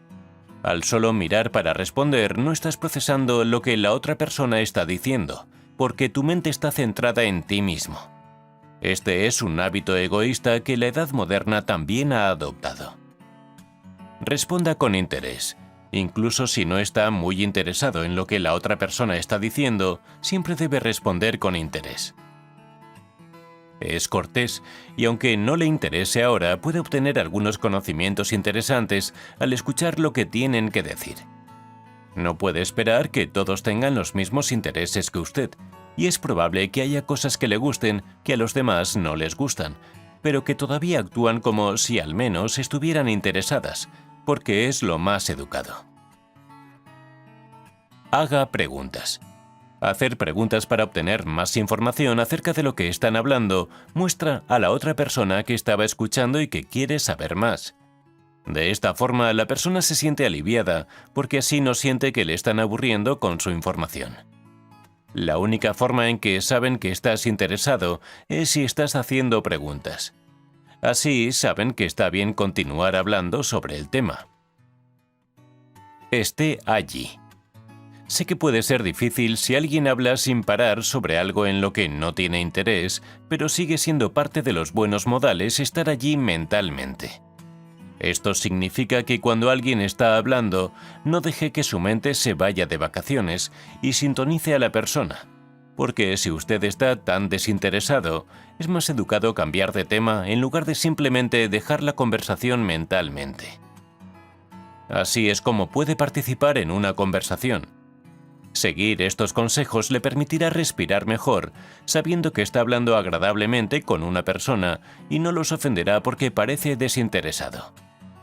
S2: Al solo mirar para responder, no estás procesando lo que la otra persona está diciendo, porque tu mente está centrada en ti mismo. Este es un hábito egoísta que la edad moderna también ha adoptado. Responda con interés. Incluso si no está muy interesado en lo que la otra persona está diciendo, siempre debe responder con interés. Es cortés, y aunque no le interese ahora, puede obtener algunos conocimientos interesantes al escuchar lo que tienen que decir. No puede esperar que todos tengan los mismos intereses que usted, y es probable que haya cosas que le gusten que a los demás no les gustan, pero que todavía actúan como si al menos estuvieran interesadas, porque es lo más educado. Haga preguntas. Hacer preguntas para obtener más información acerca de lo que están hablando muestra a la otra persona que estaba escuchando y que quiere saber más. De esta forma, la persona se siente aliviada porque así no siente que le están aburriendo con su información. La única forma en que saben que estás interesado es si estás haciendo preguntas. Así saben que está bien continuar hablando sobre el tema. Esté allí. Sé que puede ser difícil si alguien habla sin parar sobre algo en lo que no tiene interés, pero sigue siendo parte de los buenos modales estar allí mentalmente. Esto significa que cuando alguien está hablando, no deje que su mente se vaya de vacaciones y sintonice a la persona, porque si usted está tan desinteresado, es más educado cambiar de tema en lugar de simplemente dejar la conversación mentalmente. Así es como puede participar en una conversación. Seguir estos consejos le permitirá respirar mejor, sabiendo que está hablando agradablemente con una persona y no los ofenderá porque parece desinteresado.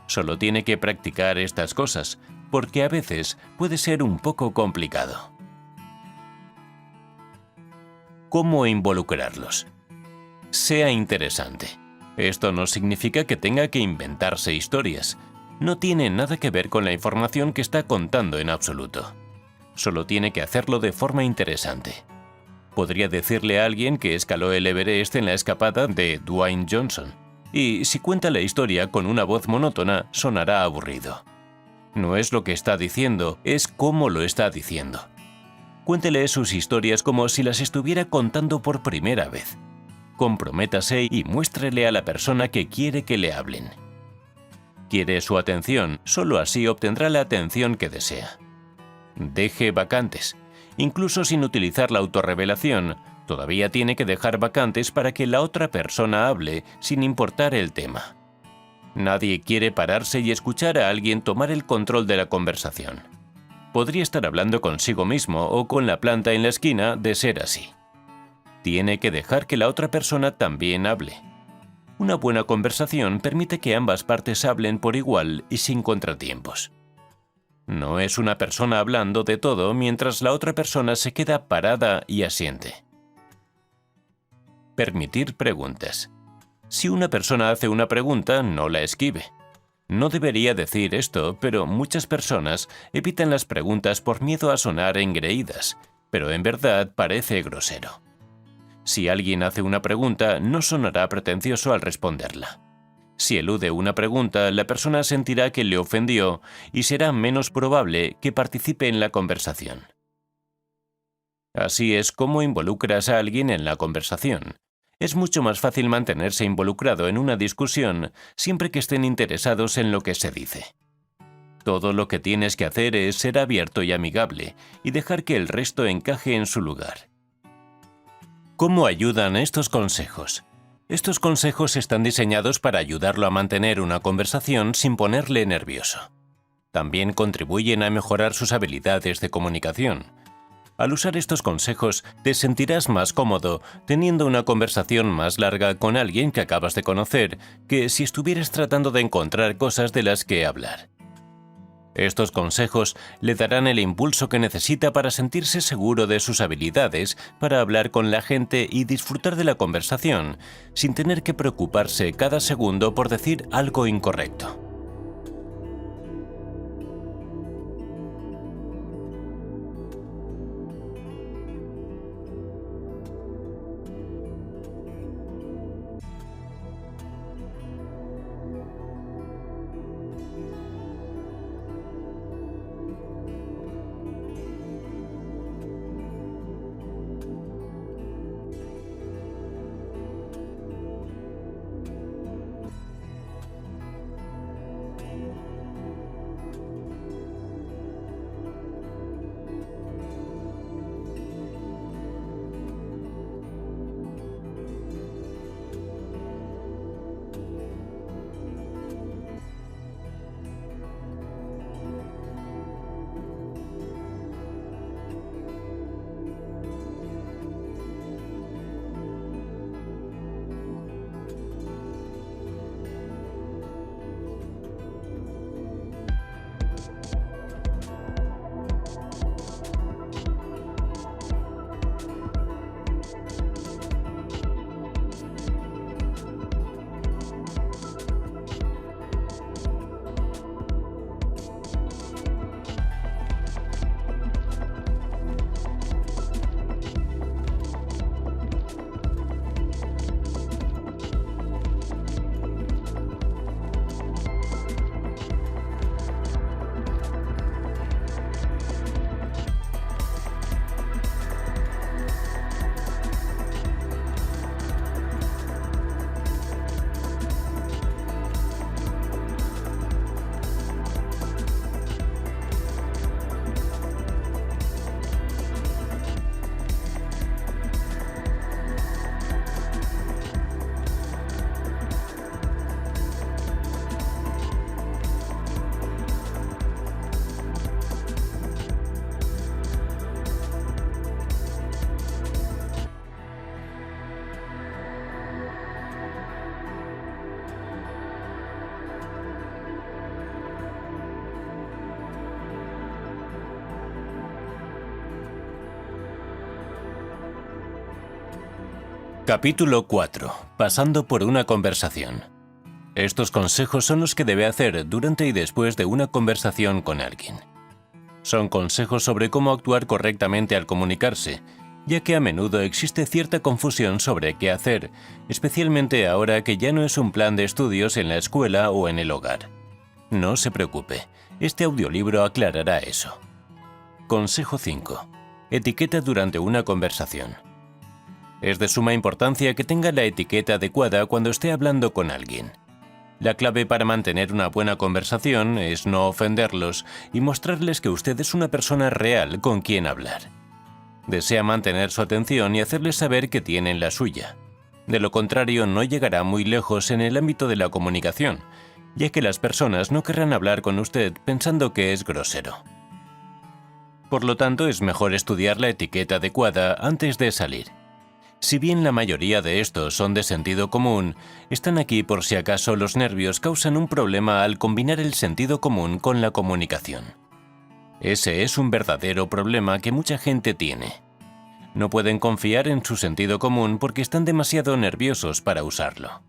S2: Solo tiene que practicar estas cosas, porque a veces puede ser un poco complicado. ¿Cómo involucrarlos? Sea interesante. Esto no significa que tenga que inventarse historias. No tiene nada que ver con la información que está contando en absoluto. Solo tiene que hacerlo de forma interesante. Podría decirle a alguien que escaló el Everest en la escapada de Dwayne Johnson, y si cuenta la historia con una voz monótona, sonará aburrido. No es lo que está diciendo, es cómo lo está diciendo. Cuéntele sus historias como si las estuviera contando por primera vez. Comprométase y muéstrele a la persona que quiere que le hablen. Quiere su atención, solo así obtendrá la atención que desea. Deje vacantes. Incluso sin utilizar la autorrevelación, todavía tiene que dejar vacantes para que la otra persona hable sin importar el tema. Nadie quiere pararse y escuchar a alguien tomar el control de la conversación. Podría estar hablando consigo mismo o con la planta en la esquina de ser así. Tiene que dejar que la otra persona también hable. Una buena conversación permite que ambas partes hablen por igual y sin contratiempos. No es una persona hablando de todo mientras la otra persona se queda parada y asiente. Permitir preguntas. Si una persona hace una pregunta, no la esquive. No debería decir esto, pero muchas personas evitan las preguntas por miedo a sonar engreídas, pero en verdad parece grosero. Si alguien hace una pregunta, no sonará pretencioso al responderla. Si elude una pregunta, la persona sentirá que le ofendió y será menos probable que participe en la conversación. Así es como involucras a alguien en la conversación. Es mucho más fácil mantenerse involucrado en una discusión siempre que estén interesados en lo que se dice. Todo lo que tienes que hacer es ser abierto y amigable y dejar que el resto encaje en su lugar. ¿Cómo ayudan estos consejos? Estos consejos están diseñados para ayudarlo a mantener una conversación sin ponerle nervioso. También contribuyen a mejorar sus habilidades de comunicación. Al usar estos consejos, te sentirás más cómodo teniendo una conversación más larga con alguien que acabas de conocer que si estuvieras tratando de encontrar cosas de las que hablar. Estos consejos le darán el impulso que necesita para sentirse seguro de sus habilidades, para hablar con la gente y disfrutar de la conversación, sin tener que preocuparse cada segundo por decir algo incorrecto. Capítulo 4. Pasando por una conversación. Estos consejos son los que debe hacer durante y después de una conversación con alguien. Son consejos sobre cómo actuar correctamente al comunicarse, ya que a menudo existe cierta confusión sobre qué hacer, especialmente ahora que ya no es un plan de estudios en la escuela o en el hogar. No se preocupe, este audiolibro aclarará eso. Consejo 5. Etiqueta durante una conversación. Es de suma importancia que tenga la etiqueta adecuada cuando esté hablando con alguien. La clave para mantener una buena conversación es no ofenderlos y mostrarles que usted es una persona real con quien hablar. Desea mantener su atención y hacerles saber que tienen la suya. De lo contrario, no llegará muy lejos en el ámbito de la comunicación, ya que las personas no querrán hablar con usted pensando que es grosero. Por lo tanto, es mejor estudiar la etiqueta adecuada antes de salir. Si bien la mayoría de estos son de sentido común, están aquí por si acaso los nervios causan un problema al combinar el sentido común con la comunicación. Ese es un verdadero problema que mucha gente tiene. No pueden confiar en su sentido común porque están demasiado nerviosos para usarlo.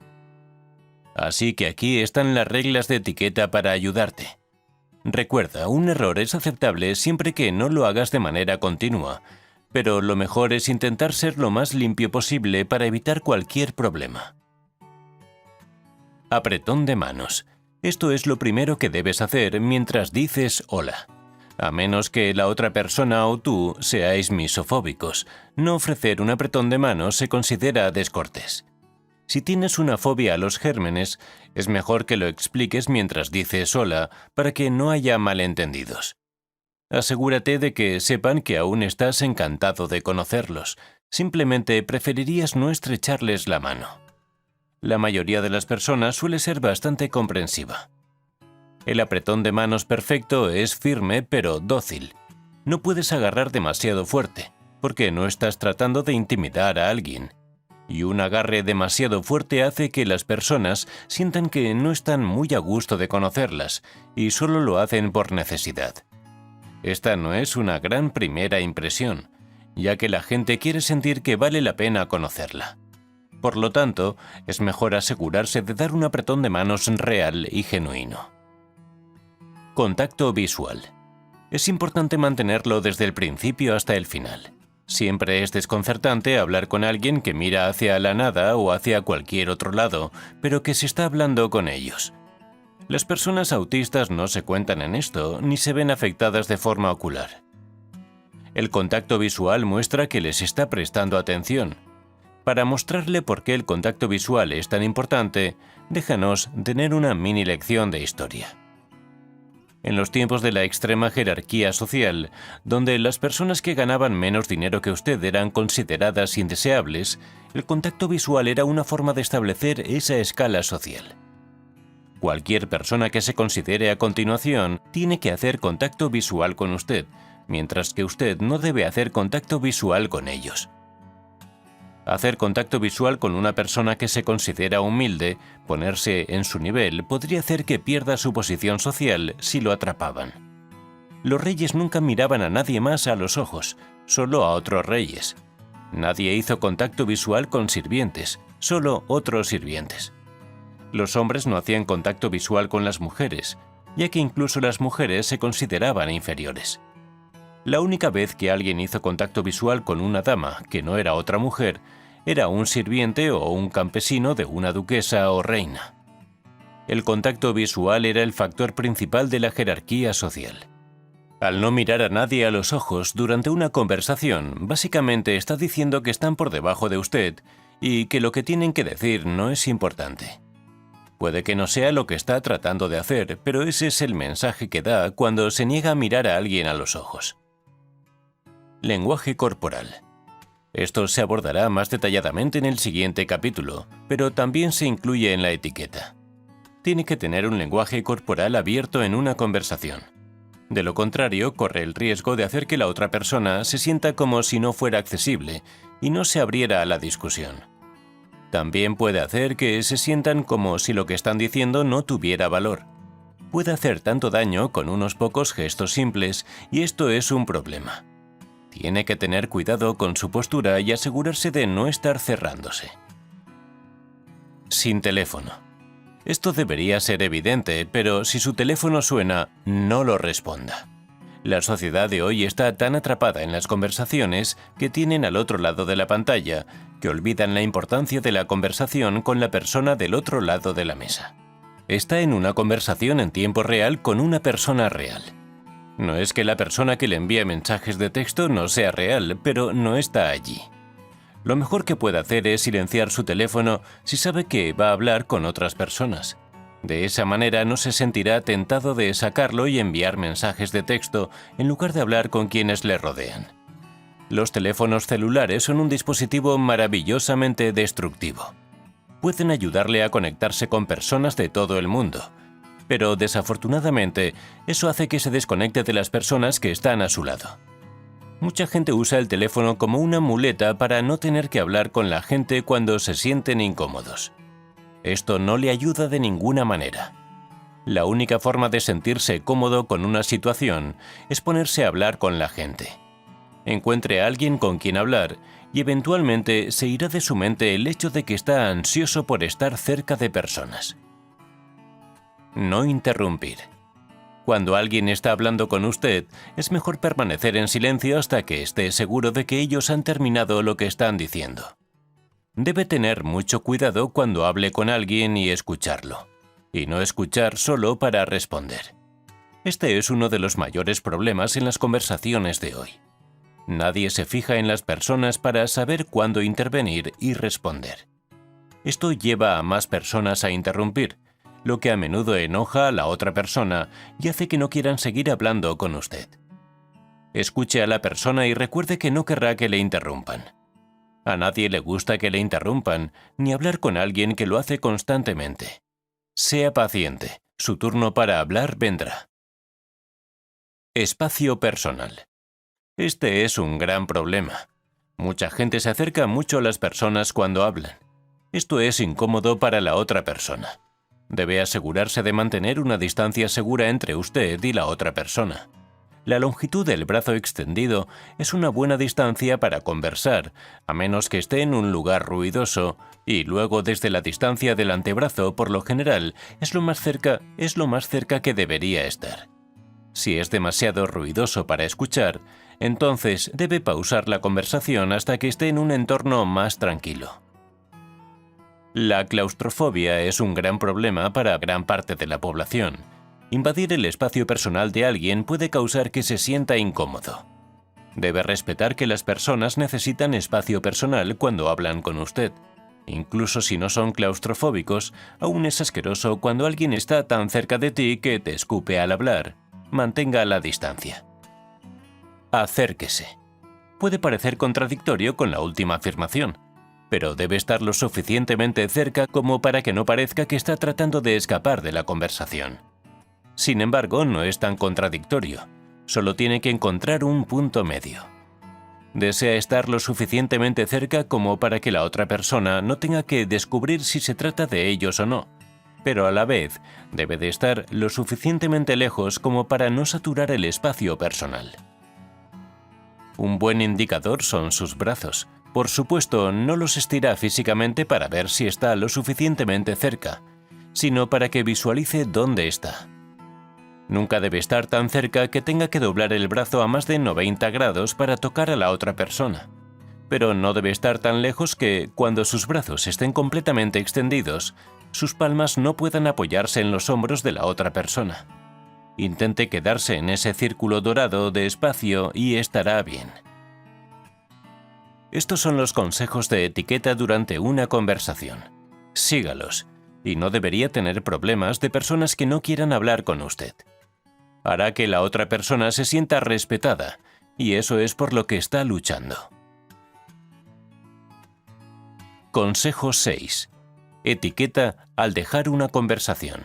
S2: Así que aquí están las reglas de etiqueta para ayudarte. Recuerda, un error es aceptable siempre que no lo hagas de manera continua, pero lo mejor es intentar ser lo más limpio posible para evitar cualquier problema. Apretón de manos. Esto es lo primero que debes hacer mientras dices hola. A menos que la otra persona o tú seáis misofóbicos, no ofrecer un apretón de manos se considera descortés. Si tienes una fobia a los gérmenes, es mejor que lo expliques mientras dices hola para que no haya malentendidos. Asegúrate de que sepan que aún estás encantado de conocerlos, simplemente preferirías no estrecharles la mano. La mayoría de las personas suele ser bastante comprensiva. El apretón de manos perfecto es firme pero dócil. No puedes agarrar demasiado fuerte, porque no estás tratando de intimidar a alguien. Y un agarre demasiado fuerte hace que las personas sientan que no están muy a gusto de conocerlas y solo lo hacen por necesidad. Esta no es una gran primera impresión, ya que la gente quiere sentir que vale la pena conocerla. Por lo tanto, es mejor asegurarse de dar un apretón de manos real y genuino. Contacto visual. Es importante mantenerlo desde el principio hasta el final. Siempre es desconcertante hablar con alguien que mira hacia la nada o hacia cualquier otro lado, pero que se está hablando con ellos. Las personas autistas no se cuentan en esto, ni se ven afectadas de forma ocular. El contacto visual muestra que les está prestando atención. Para mostrarle por qué el contacto visual es tan importante, déjanos tener una mini lección de historia. En los tiempos de la extrema jerarquía social, donde las personas que ganaban menos dinero que usted eran consideradas indeseables, el contacto visual era una forma de establecer esa escala social. Cualquier persona que se considere a continuación tiene que hacer contacto visual con usted, mientras que usted no debe hacer contacto visual con ellos. Hacer contacto visual con una persona que se considera humilde, ponerse en su nivel, podría hacer que pierda su posición social si lo atrapaban. Los reyes nunca miraban a nadie más a los ojos, solo a otros reyes. Nadie hizo contacto visual con sirvientes, solo otros sirvientes. Los hombres no hacían contacto visual con las mujeres, ya que incluso las mujeres se consideraban inferiores. La única vez que alguien hizo contacto visual con una dama que no era otra mujer, era un sirviente o un campesino de una duquesa o reina. El contacto visual era el factor principal de la jerarquía social. Al no mirar a nadie a los ojos durante una conversación, básicamente está diciendo que están por debajo de usted y que lo que tienen que decir no es importante. Puede que no sea lo que está tratando de hacer, pero ese es el mensaje que da cuando se niega a mirar a alguien a los ojos. Lenguaje corporal. Esto se abordará más detalladamente en el siguiente capítulo, pero también se incluye en la etiqueta. Tiene que tener un lenguaje corporal abierto en una conversación. De lo contrario, corre el riesgo de hacer que la otra persona se sienta como si no fuera accesible y no se abriera a la discusión. También puede hacer que se sientan como si lo que están diciendo no tuviera valor. Puede hacer tanto daño con unos pocos gestos simples y esto es un problema. Tiene que tener cuidado con su postura y asegurarse de no estar cerrándose. Sin teléfono. Esto debería ser evidente, pero si su teléfono suena, no lo responda. La sociedad de hoy está tan atrapada en las conversaciones que tienen al otro lado de la pantalla que olvidan la importancia de la conversación con la persona del otro lado de la mesa. Está en una conversación en tiempo real con una persona real. No es que la persona que le envía mensajes de texto no sea real, pero no está allí. Lo mejor que puede hacer es silenciar su teléfono si sabe que va a hablar con otras personas. De esa manera no se sentirá tentado de sacarlo y enviar mensajes de texto en lugar de hablar con quienes le rodean. Los teléfonos celulares son un dispositivo maravillosamente destructivo. Pueden ayudarle a conectarse con personas de todo el mundo, pero desafortunadamente eso hace que se desconecte de las personas que están a su lado. Mucha gente usa el teléfono como una muleta para no tener que hablar con la gente cuando se sienten incómodos. Esto no le ayuda de ninguna manera. La única forma de sentirse cómodo con una situación es ponerse a hablar con la gente. Encuentre a alguien con quien hablar y eventualmente se irá de su mente el hecho de que está ansioso por estar cerca de personas. No interrumpir. Cuando alguien está hablando con usted, es mejor permanecer en silencio hasta que esté seguro de que ellos han terminado lo que están diciendo. Debe tener mucho cuidado cuando hable con alguien y escucharlo, y no escuchar solo para responder. Este es uno de los mayores problemas en las conversaciones de hoy. Nadie se fija en las personas para saber cuándo intervenir y responder. Esto lleva a más personas a interrumpir, lo que a menudo enoja a la otra persona y hace que no quieran seguir hablando con usted. Escuche a la persona y recuerde que no querrá que le interrumpan. A nadie le gusta que le interrumpan, ni hablar con alguien que lo hace constantemente. Sea paciente, su turno para hablar vendrá. Espacio personal. Este es un gran problema. Mucha gente se acerca mucho a las personas cuando hablan. Esto es incómodo para la otra persona. Debe asegurarse de mantener una distancia segura entre usted y la otra persona. La longitud del brazo extendido es una buena distancia para conversar, a menos que esté en un lugar ruidoso, y luego desde la distancia del antebrazo, por lo general, es lo más cerca que debería estar. Si es demasiado ruidoso para escuchar, entonces debe pausar la conversación hasta que esté en un entorno más tranquilo. La claustrofobia es un gran problema para gran parte de la población. Invadir el espacio personal de alguien puede causar que se sienta incómodo. Debe respetar que las personas necesitan espacio personal cuando hablan con usted. Incluso si no son claustrofóbicos, aún es asqueroso cuando alguien está tan cerca de ti que te escupe al hablar. Mantenga la distancia. Acérquese. Puede parecer contradictorio con la última afirmación, pero debe estar lo suficientemente cerca como para que no parezca que está tratando de escapar de la conversación. Sin embargo, no es tan contradictorio, solo tiene que encontrar un punto medio. Desea estar lo suficientemente cerca como para que la otra persona no tenga que descubrir si se trata de ellos o no, pero a la vez debe de estar lo suficientemente lejos como para no saturar el espacio personal. Un buen indicador son sus brazos. Por supuesto, no los estira físicamente para ver si está lo suficientemente cerca, sino para que visualice dónde está. Nunca debe estar tan cerca que tenga que doblar el brazo a más de 90 grados para tocar a la otra persona, pero no debe estar tan lejos que, cuando sus brazos estén completamente extendidos, sus palmas no puedan apoyarse en los hombros de la otra persona. Intente quedarse en ese círculo dorado de espacio y estará bien. Estos son los consejos de etiqueta durante una conversación. Sígalos, y no debería tener problemas de personas que no quieran hablar con usted. Hará que la otra persona se sienta respetada, y eso es por lo que está luchando. Consejo 6. Etiqueta al dejar una conversación.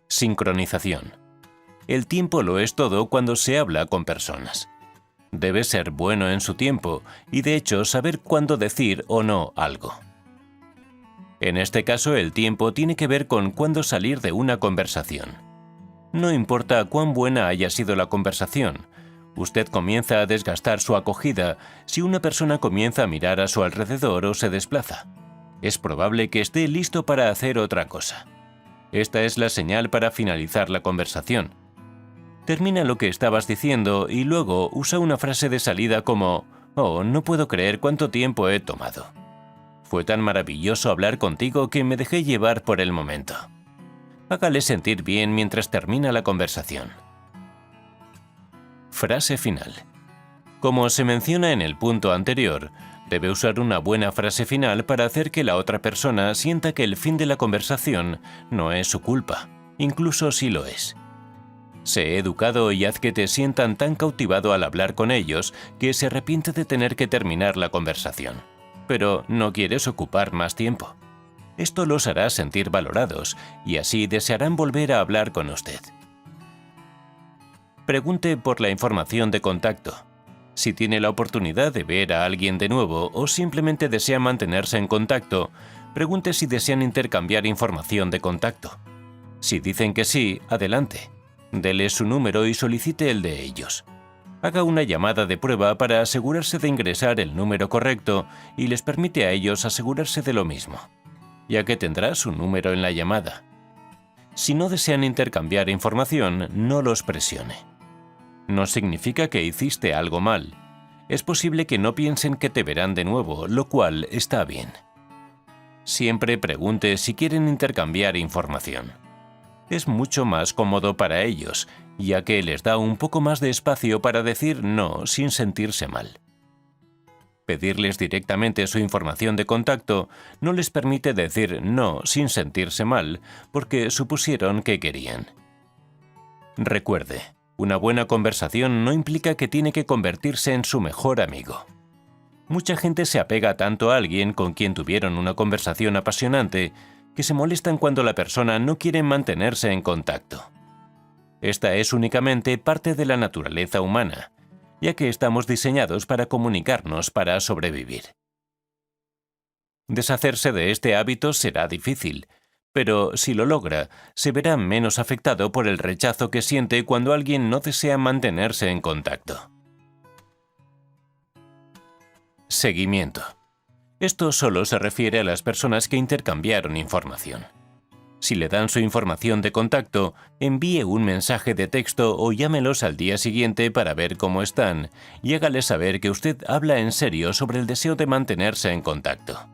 S2: Sincronización. El tiempo lo es todo cuando se habla con personas. Debe ser bueno en su tiempo y de hecho saber cuándo decir o no algo. En este caso el tiempo tiene que ver con cuándo salir de una conversación. No importa cuán buena haya sido la conversación, usted comienza a desgastar su acogida si una persona comienza a mirar a su alrededor o se desplaza. Es probable que esté listo para hacer otra cosa. Esta es la señal para finalizar la conversación. Termina lo que estabas diciendo y luego usa una frase de salida como «Oh, no puedo creer cuánto tiempo he tomado. Fue tan maravilloso hablar contigo que me dejé llevar por el momento». Hágale sentir bien mientras termina la conversación. Frase final. Como se menciona en el punto anterior, debe usar una buena frase final para hacer que la otra persona sienta que el fin de la conversación no es su culpa, incluso si lo es. Sé educado y haz que te sientan tan cautivado al hablar con ellos que se arrepiente de tener que terminar la conversación. Pero no quieres ocupar más tiempo. Esto los hará sentir valorados y así desearán volver a hablar con usted. Pregunte por la información de contacto. Si tiene la oportunidad de ver a alguien de nuevo o simplemente desea mantenerse en contacto, pregunte si desean intercambiar información de contacto. Si dicen que sí, adelante. Dele su número y solicite el de ellos. Haga una llamada de prueba para asegurarse de ingresar el número correcto y les permite a ellos asegurarse de lo mismo, ya que tendrá su número en la llamada. Si no desean intercambiar información, no los presione. No significa que hiciste algo mal. Es posible que no piensen que te verán de nuevo, lo cual está bien. Siempre pregunte si quieren intercambiar información. Es mucho más cómodo para ellos, ya que les da un poco más de espacio para decir no sin sentirse mal. Pedirles directamente su información de contacto no les permite decir no sin sentirse mal, porque supusieron que querían. Recuerde, una buena conversación no implica que tiene que convertirse en su mejor amigo. Mucha gente se apega tanto a alguien con quien tuvieron una conversación apasionante que se molestan cuando la persona no quiere mantenerse en contacto. Esta es únicamente parte de la naturaleza humana, ya que estamos diseñados para comunicarnos para sobrevivir. Deshacerse de este hábito será difícil, pero si lo logra, se verá menos afectado por el rechazo que siente cuando alguien no desea mantenerse en contacto. Seguimiento. Esto solo se refiere a las personas que intercambiaron información. Si le dan su información de contacto, envíe un mensaje de texto o llámelos al día siguiente para ver cómo están y hágales saber que usted habla en serio sobre el deseo de mantenerse en contacto.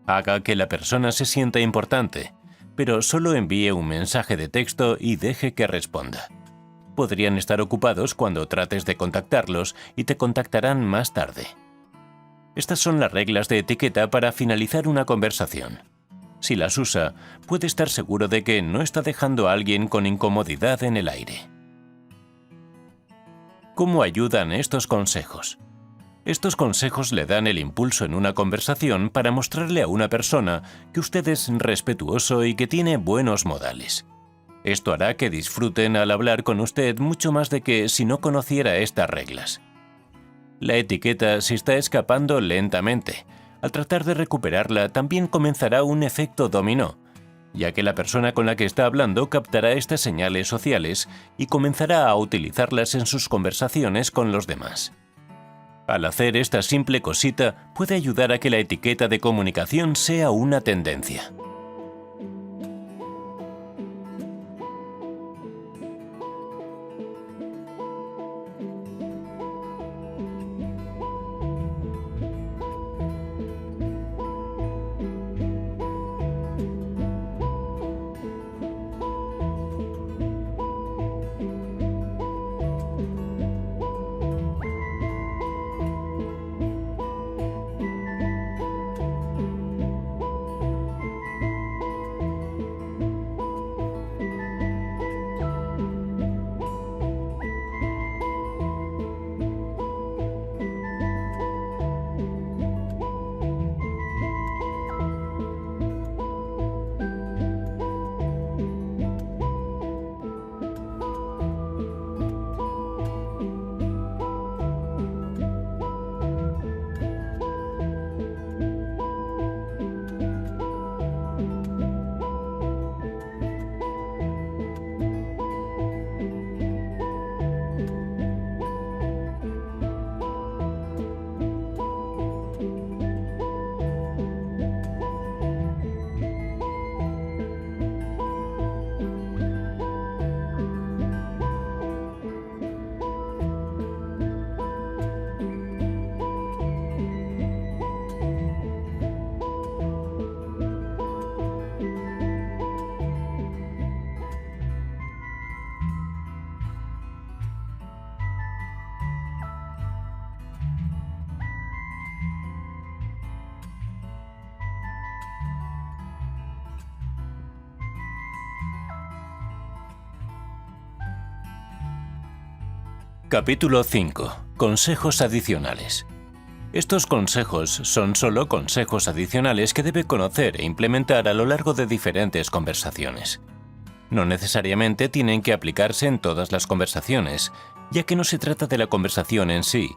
S2: Haga que la persona se sienta importante, pero solo envíe un mensaje de texto y deje que responda. Podrían estar ocupados cuando trates de contactarlos y te contactarán más tarde. Estas son las reglas de etiqueta para finalizar una conversación. Si las usa, puede estar seguro de que no está dejando a alguien con incomodidad en el aire. ¿Cómo ayudan estos consejos? Estos consejos le dan el impulso en una conversación para mostrarle a una persona que usted es respetuoso y que tiene buenos modales. Esto hará que disfruten al hablar con usted mucho más de que si no conociera estas reglas. La etiqueta se está escapando lentamente. Al tratar de recuperarla, también comenzará un efecto dominó, ya que la persona con la que está hablando captará estas señales sociales y comenzará a utilizarlas en sus conversaciones con los demás. Al hacer esta simple cosita, puede ayudar a que la etiqueta de comunicación sea una tendencia. Capítulo 5. Consejos adicionales. Estos consejos son solo consejos adicionales que debe conocer e implementar a lo largo de diferentes conversaciones. No necesariamente tienen que aplicarse en todas las conversaciones, ya que no se trata de la conversación en sí,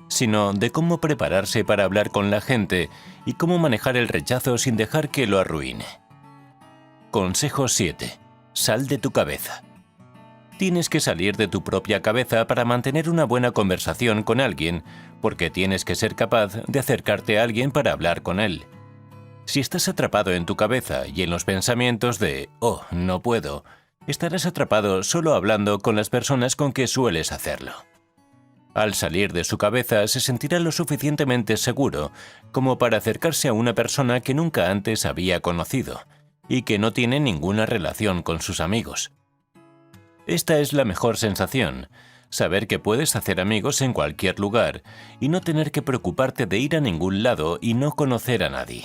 S2: sino de cómo prepararse para hablar con la gente y cómo manejar el rechazo sin dejar que lo arruine. Consejo 7. Sal de tu cabeza. Tienes que salir de tu propia cabeza para mantener una buena conversación con alguien, porque tienes que ser capaz de acercarte a alguien para hablar con él. Si estás atrapado en tu cabeza y en los pensamientos de «oh, no puedo», estarás atrapado solo hablando con las personas con que sueles hacerlo. Al salir de su cabeza se sentirá lo suficientemente seguro como para acercarse a una persona que nunca antes había conocido, y que no tiene ninguna relación con sus amigos. Esta es la mejor sensación, saber que puedes hacer amigos en cualquier lugar y no tener que preocuparte de ir a ningún lado y no conocer a nadie.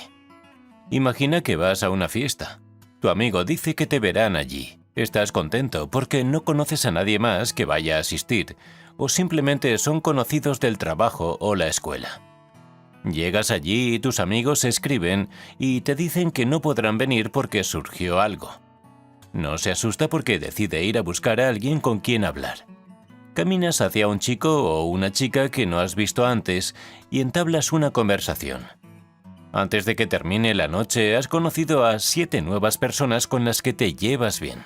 S2: Imagina que vas a una fiesta. Tu amigo dice que te verán allí. Estás contento porque no conoces a nadie más que vaya a asistir, o simplemente son conocidos del trabajo o la escuela. Llegas allí y tus amigos escriben y te dicen que no podrán venir porque surgió algo. No se asusta porque decide ir a buscar a alguien con quien hablar. Caminas hacia un chico o una chica que no has visto antes y entablas una conversación. Antes de que termine la noche, has conocido a 7 nuevas personas con las que te llevas bien.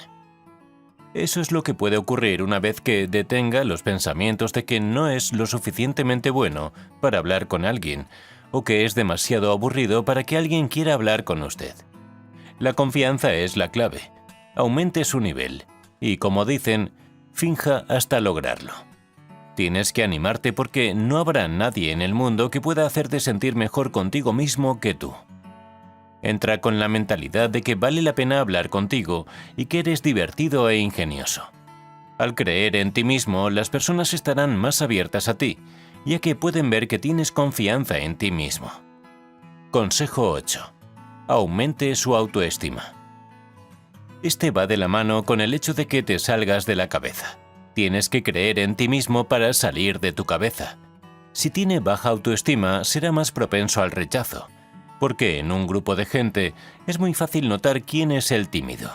S2: Eso es lo que puede ocurrir una vez que detenga los pensamientos de que no es lo suficientemente bueno para hablar con alguien o que es demasiado aburrido para que alguien quiera hablar con usted. La confianza es la clave. Aumente su nivel y, como dicen, finja hasta lograrlo. Tienes que animarte porque no habrá nadie en el mundo que pueda hacerte sentir mejor contigo mismo que tú. Entra con la mentalidad de que vale la pena hablar contigo y que eres divertido e ingenioso. Al creer en ti mismo, las personas estarán más abiertas a ti, ya que pueden ver que tienes confianza en ti mismo. Consejo 8. Aumente su autoestima. Este va de la mano con el hecho de que te salgas de la cabeza. Tienes que creer en ti mismo para salir de tu cabeza. Si tiene baja autoestima, será más propenso al rechazo, porque en un grupo de gente es muy fácil notar quién es el tímido.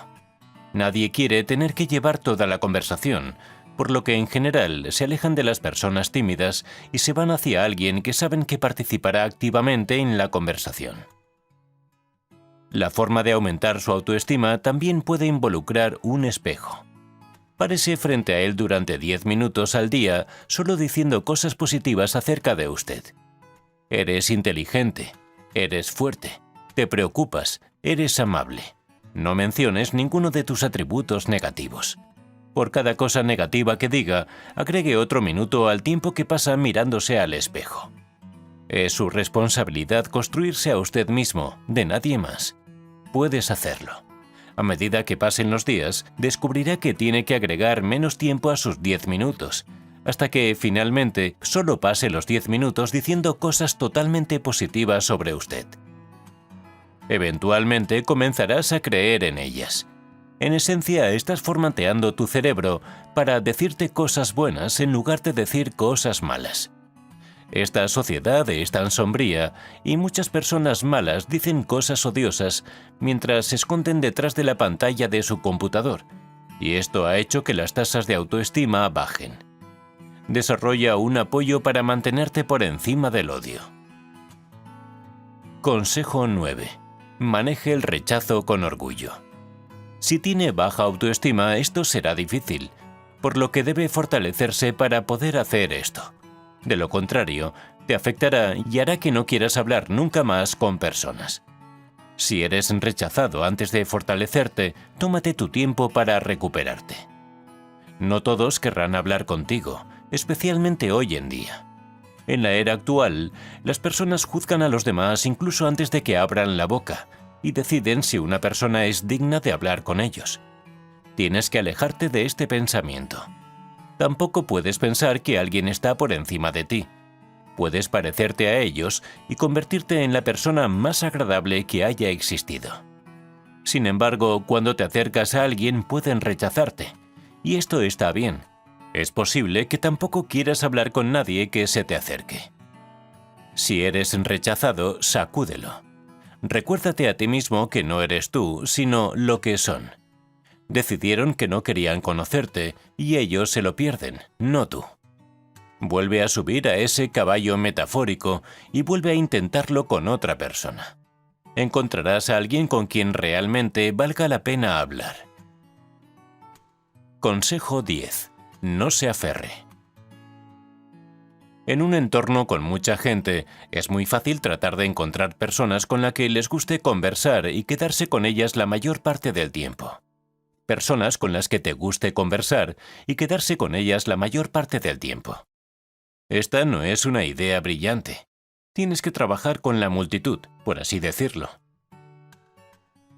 S2: Nadie quiere tener que llevar toda la conversación, por lo que en general se alejan de las personas tímidas y se van hacia alguien que saben que participará activamente en la conversación. La forma de aumentar su autoestima también puede involucrar un espejo. Párese frente a él durante 10 minutos al día solo diciendo cosas positivas acerca de usted. Eres inteligente, eres fuerte, te preocupas, eres amable. No menciones ninguno de tus atributos negativos. Por cada cosa negativa que diga, agregue otro minuto al tiempo que pasa mirándose al espejo. Es su responsabilidad construirse a usted mismo, de nadie más. Puedes hacerlo. A medida que pasen los días, descubrirá que tiene que agregar menos tiempo a sus 10 minutos, hasta que, finalmente, solo pase los 10 minutos diciendo cosas totalmente positivas sobre usted. Eventualmente comenzarás a creer en ellas. En esencia, estás formateando tu cerebro para decirte cosas buenas en lugar de decir cosas malas. Esta sociedad es tan sombría y muchas personas malas dicen cosas odiosas mientras se esconden detrás de la pantalla de su computador, y esto ha hecho que las tasas de autoestima bajen. Desarrolla un apoyo para mantenerte por encima del odio. Consejo 9. Maneje el rechazo con orgullo. Si tiene baja autoestima, esto será difícil, por lo que debe fortalecerse para poder hacer esto. De lo contrario, te afectará y hará que no quieras hablar nunca más con personas. Si eres rechazado antes de fortalecerte, tómate tu tiempo para recuperarte. No todos querrán hablar contigo, especialmente hoy en día. En la era actual, las personas juzgan a los demás incluso antes de que abran la boca y deciden si una persona es digna de hablar con ellos. Tienes que alejarte de este pensamiento. Tampoco puedes pensar que alguien está por encima de ti. Puedes parecerte a ellos y convertirte en la persona más agradable que haya existido. Sin embargo, cuando te acercas a alguien pueden rechazarte, y esto está bien. Es posible que tampoco quieras hablar con nadie que se te acerque. Si eres rechazado, sacúdelo. Recuérdate a ti mismo que no eres tú, sino lo que son. Decidieron que no querían conocerte y ellos se lo pierden, no tú. Vuelve a subir a ese caballo metafórico y vuelve a intentarlo con otra persona. Encontrarás a alguien con quien realmente valga la pena hablar. Consejo 10. No se aferre. En un entorno con mucha gente, es muy fácil tratar de encontrar personas con las que les guste conversar y quedarse con ellas la mayor parte del tiempo. Personas con las que te guste conversar y quedarse con ellas la mayor parte del tiempo. Esta no es una idea brillante. Tienes que trabajar con la multitud, por así decirlo.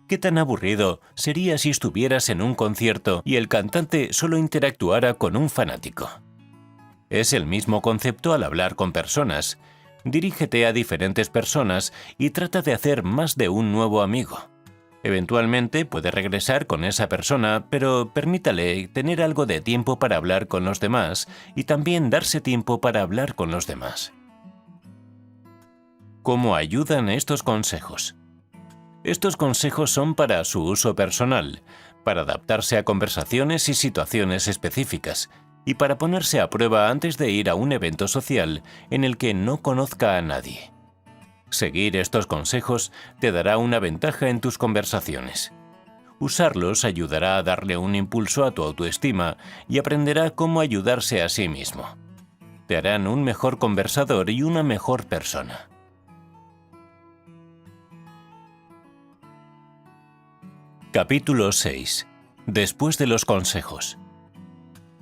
S2: ¿Qué tan aburrido sería si estuvieras en un concierto y el cantante solo interactuara con un fanático? Es el mismo concepto al hablar con personas. Dirígete a diferentes personas y trata de hacer más de un nuevo amigo. Eventualmente puede regresar con esa persona, pero permítale tener algo de tiempo para hablar con los demás y también darse tiempo para hablar con los demás. ¿Cómo ayudan estos consejos? Estos consejos son para su uso personal, para adaptarse a conversaciones y situaciones específicas, y para ponerse a prueba antes de ir a un evento social en el que no conozca a nadie. Seguir estos consejos te dará una ventaja en tus conversaciones. Usarlos ayudará a darle un impulso a tu autoestima y aprenderá cómo ayudarse a sí mismo. Te harán un mejor conversador y una mejor persona. Capítulo 6. Después de los consejos.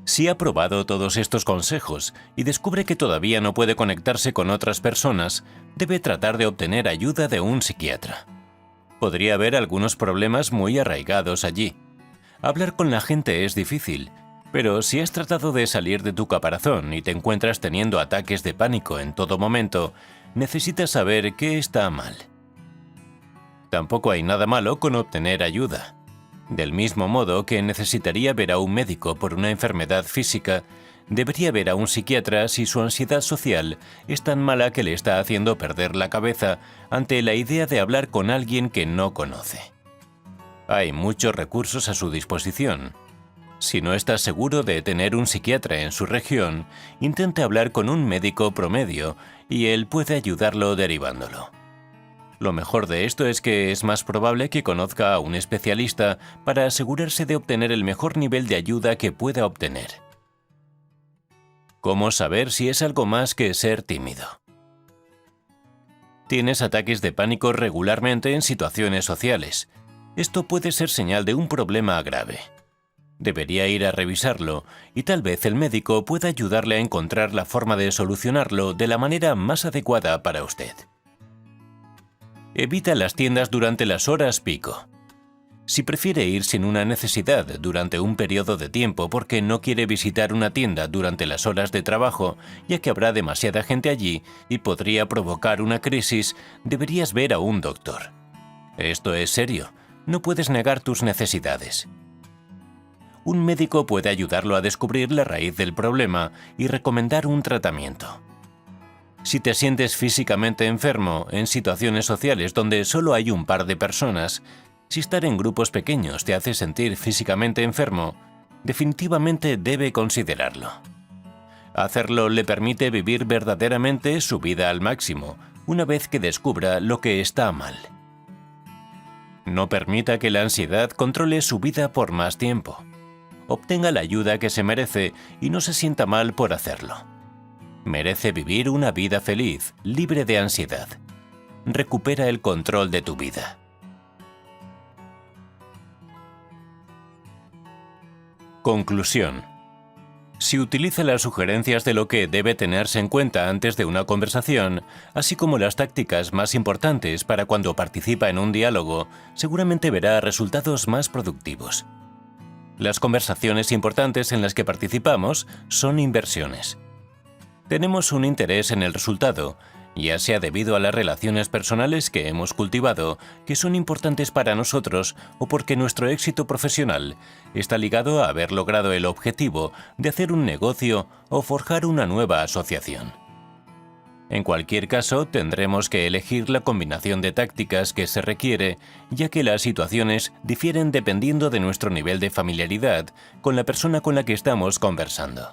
S2: Si ha probado todos estos consejos y descubre que todavía no puede conectarse con otras personas, debe tratar de obtener ayuda de un psiquiatra. Podría haber algunos problemas muy arraigados allí. Hablar con la gente es difícil, pero si has tratado de salir de tu caparazón y te encuentras teniendo ataques de pánico en todo momento, necesitas saber qué está mal. Tampoco hay nada malo con obtener ayuda. Del mismo modo que necesitaría ver a un médico por una enfermedad física, debería ver a un psiquiatra si su ansiedad social es tan mala que le está haciendo perder la cabeza ante la idea de hablar con alguien que no conoce. Hay muchos recursos a su disposición. Si no está seguro de tener un psiquiatra en su región, intente hablar con un médico promedio y él puede ayudarlo derivándolo. Lo mejor de esto es que es más probable que conozca a un especialista para asegurarse de obtener el mejor nivel de ayuda que pueda obtener. ¿Cómo saber si es algo más que ser tímido? Tienes ataques de pánico regularmente en situaciones sociales. Esto puede ser señal de un problema grave. Debería ir a revisarlo y tal vez el médico pueda ayudarle a encontrar la forma de solucionarlo de la manera más adecuada para usted. Evita las tiendas durante las horas pico. Si prefiere ir sin una necesidad durante un periodo de tiempo porque no quiere visitar una tienda durante las horas de trabajo, ya que habrá demasiada gente allí y podría provocar una crisis, deberías ver a un doctor. Esto es serio, no puedes negar tus necesidades. Un médico puede ayudarlo a descubrir la raíz del problema y recomendar un tratamiento. Si te sientes físicamente enfermo en situaciones sociales donde solo hay un par de personas, si estar en grupos pequeños te hace sentir físicamente enfermo, definitivamente debe considerarlo. Hacerlo le permite vivir verdaderamente su vida al máximo, una vez que descubra lo que está mal. No permita que la ansiedad controle su vida por más tiempo. Obtenga la ayuda que se merece y no se sienta mal por hacerlo. Merece vivir una vida feliz, libre de ansiedad. Recupera el control de tu vida. Conclusión. Si utiliza las sugerencias de lo que debe tenerse en cuenta antes de una conversación, así como las tácticas más importantes para cuando participa en un diálogo, seguramente verá resultados más productivos. Las conversaciones importantes en las que participamos son inversiones. Tenemos un interés en el resultado, ya sea debido a las relaciones personales que hemos cultivado, que son importantes para nosotros, o porque nuestro éxito profesional está ligado a haber logrado el objetivo de hacer un negocio o forjar una nueva asociación. En cualquier caso, tendremos que elegir la combinación de tácticas que se requiere, ya que las situaciones difieren dependiendo de nuestro nivel de familiaridad con la persona con la que estamos conversando.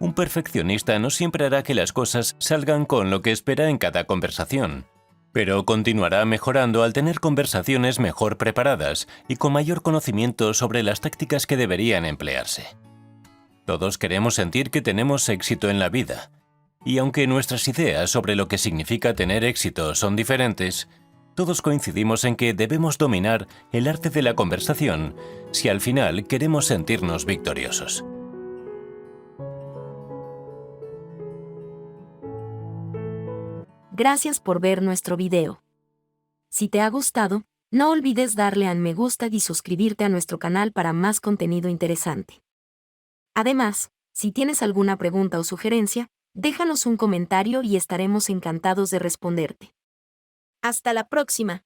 S2: Un perfeccionista no siempre hará que las cosas salgan con lo que espera en cada conversación, pero continuará mejorando al tener conversaciones mejor preparadas y con mayor conocimiento sobre las tácticas que deberían emplearse. Todos queremos sentir que tenemos éxito en la vida, y aunque nuestras ideas sobre lo que significa tener éxito son diferentes, todos coincidimos en que debemos dominar el arte de la conversación si al final queremos sentirnos victoriosos.
S1: Gracias por ver nuestro video. Si te ha gustado, No olvides darle a me gusta y suscribirte a nuestro canal para más contenido interesante. Además, si tienes alguna pregunta o sugerencia, déjanos un comentario y estaremos encantados de responderte. Hasta la próxima.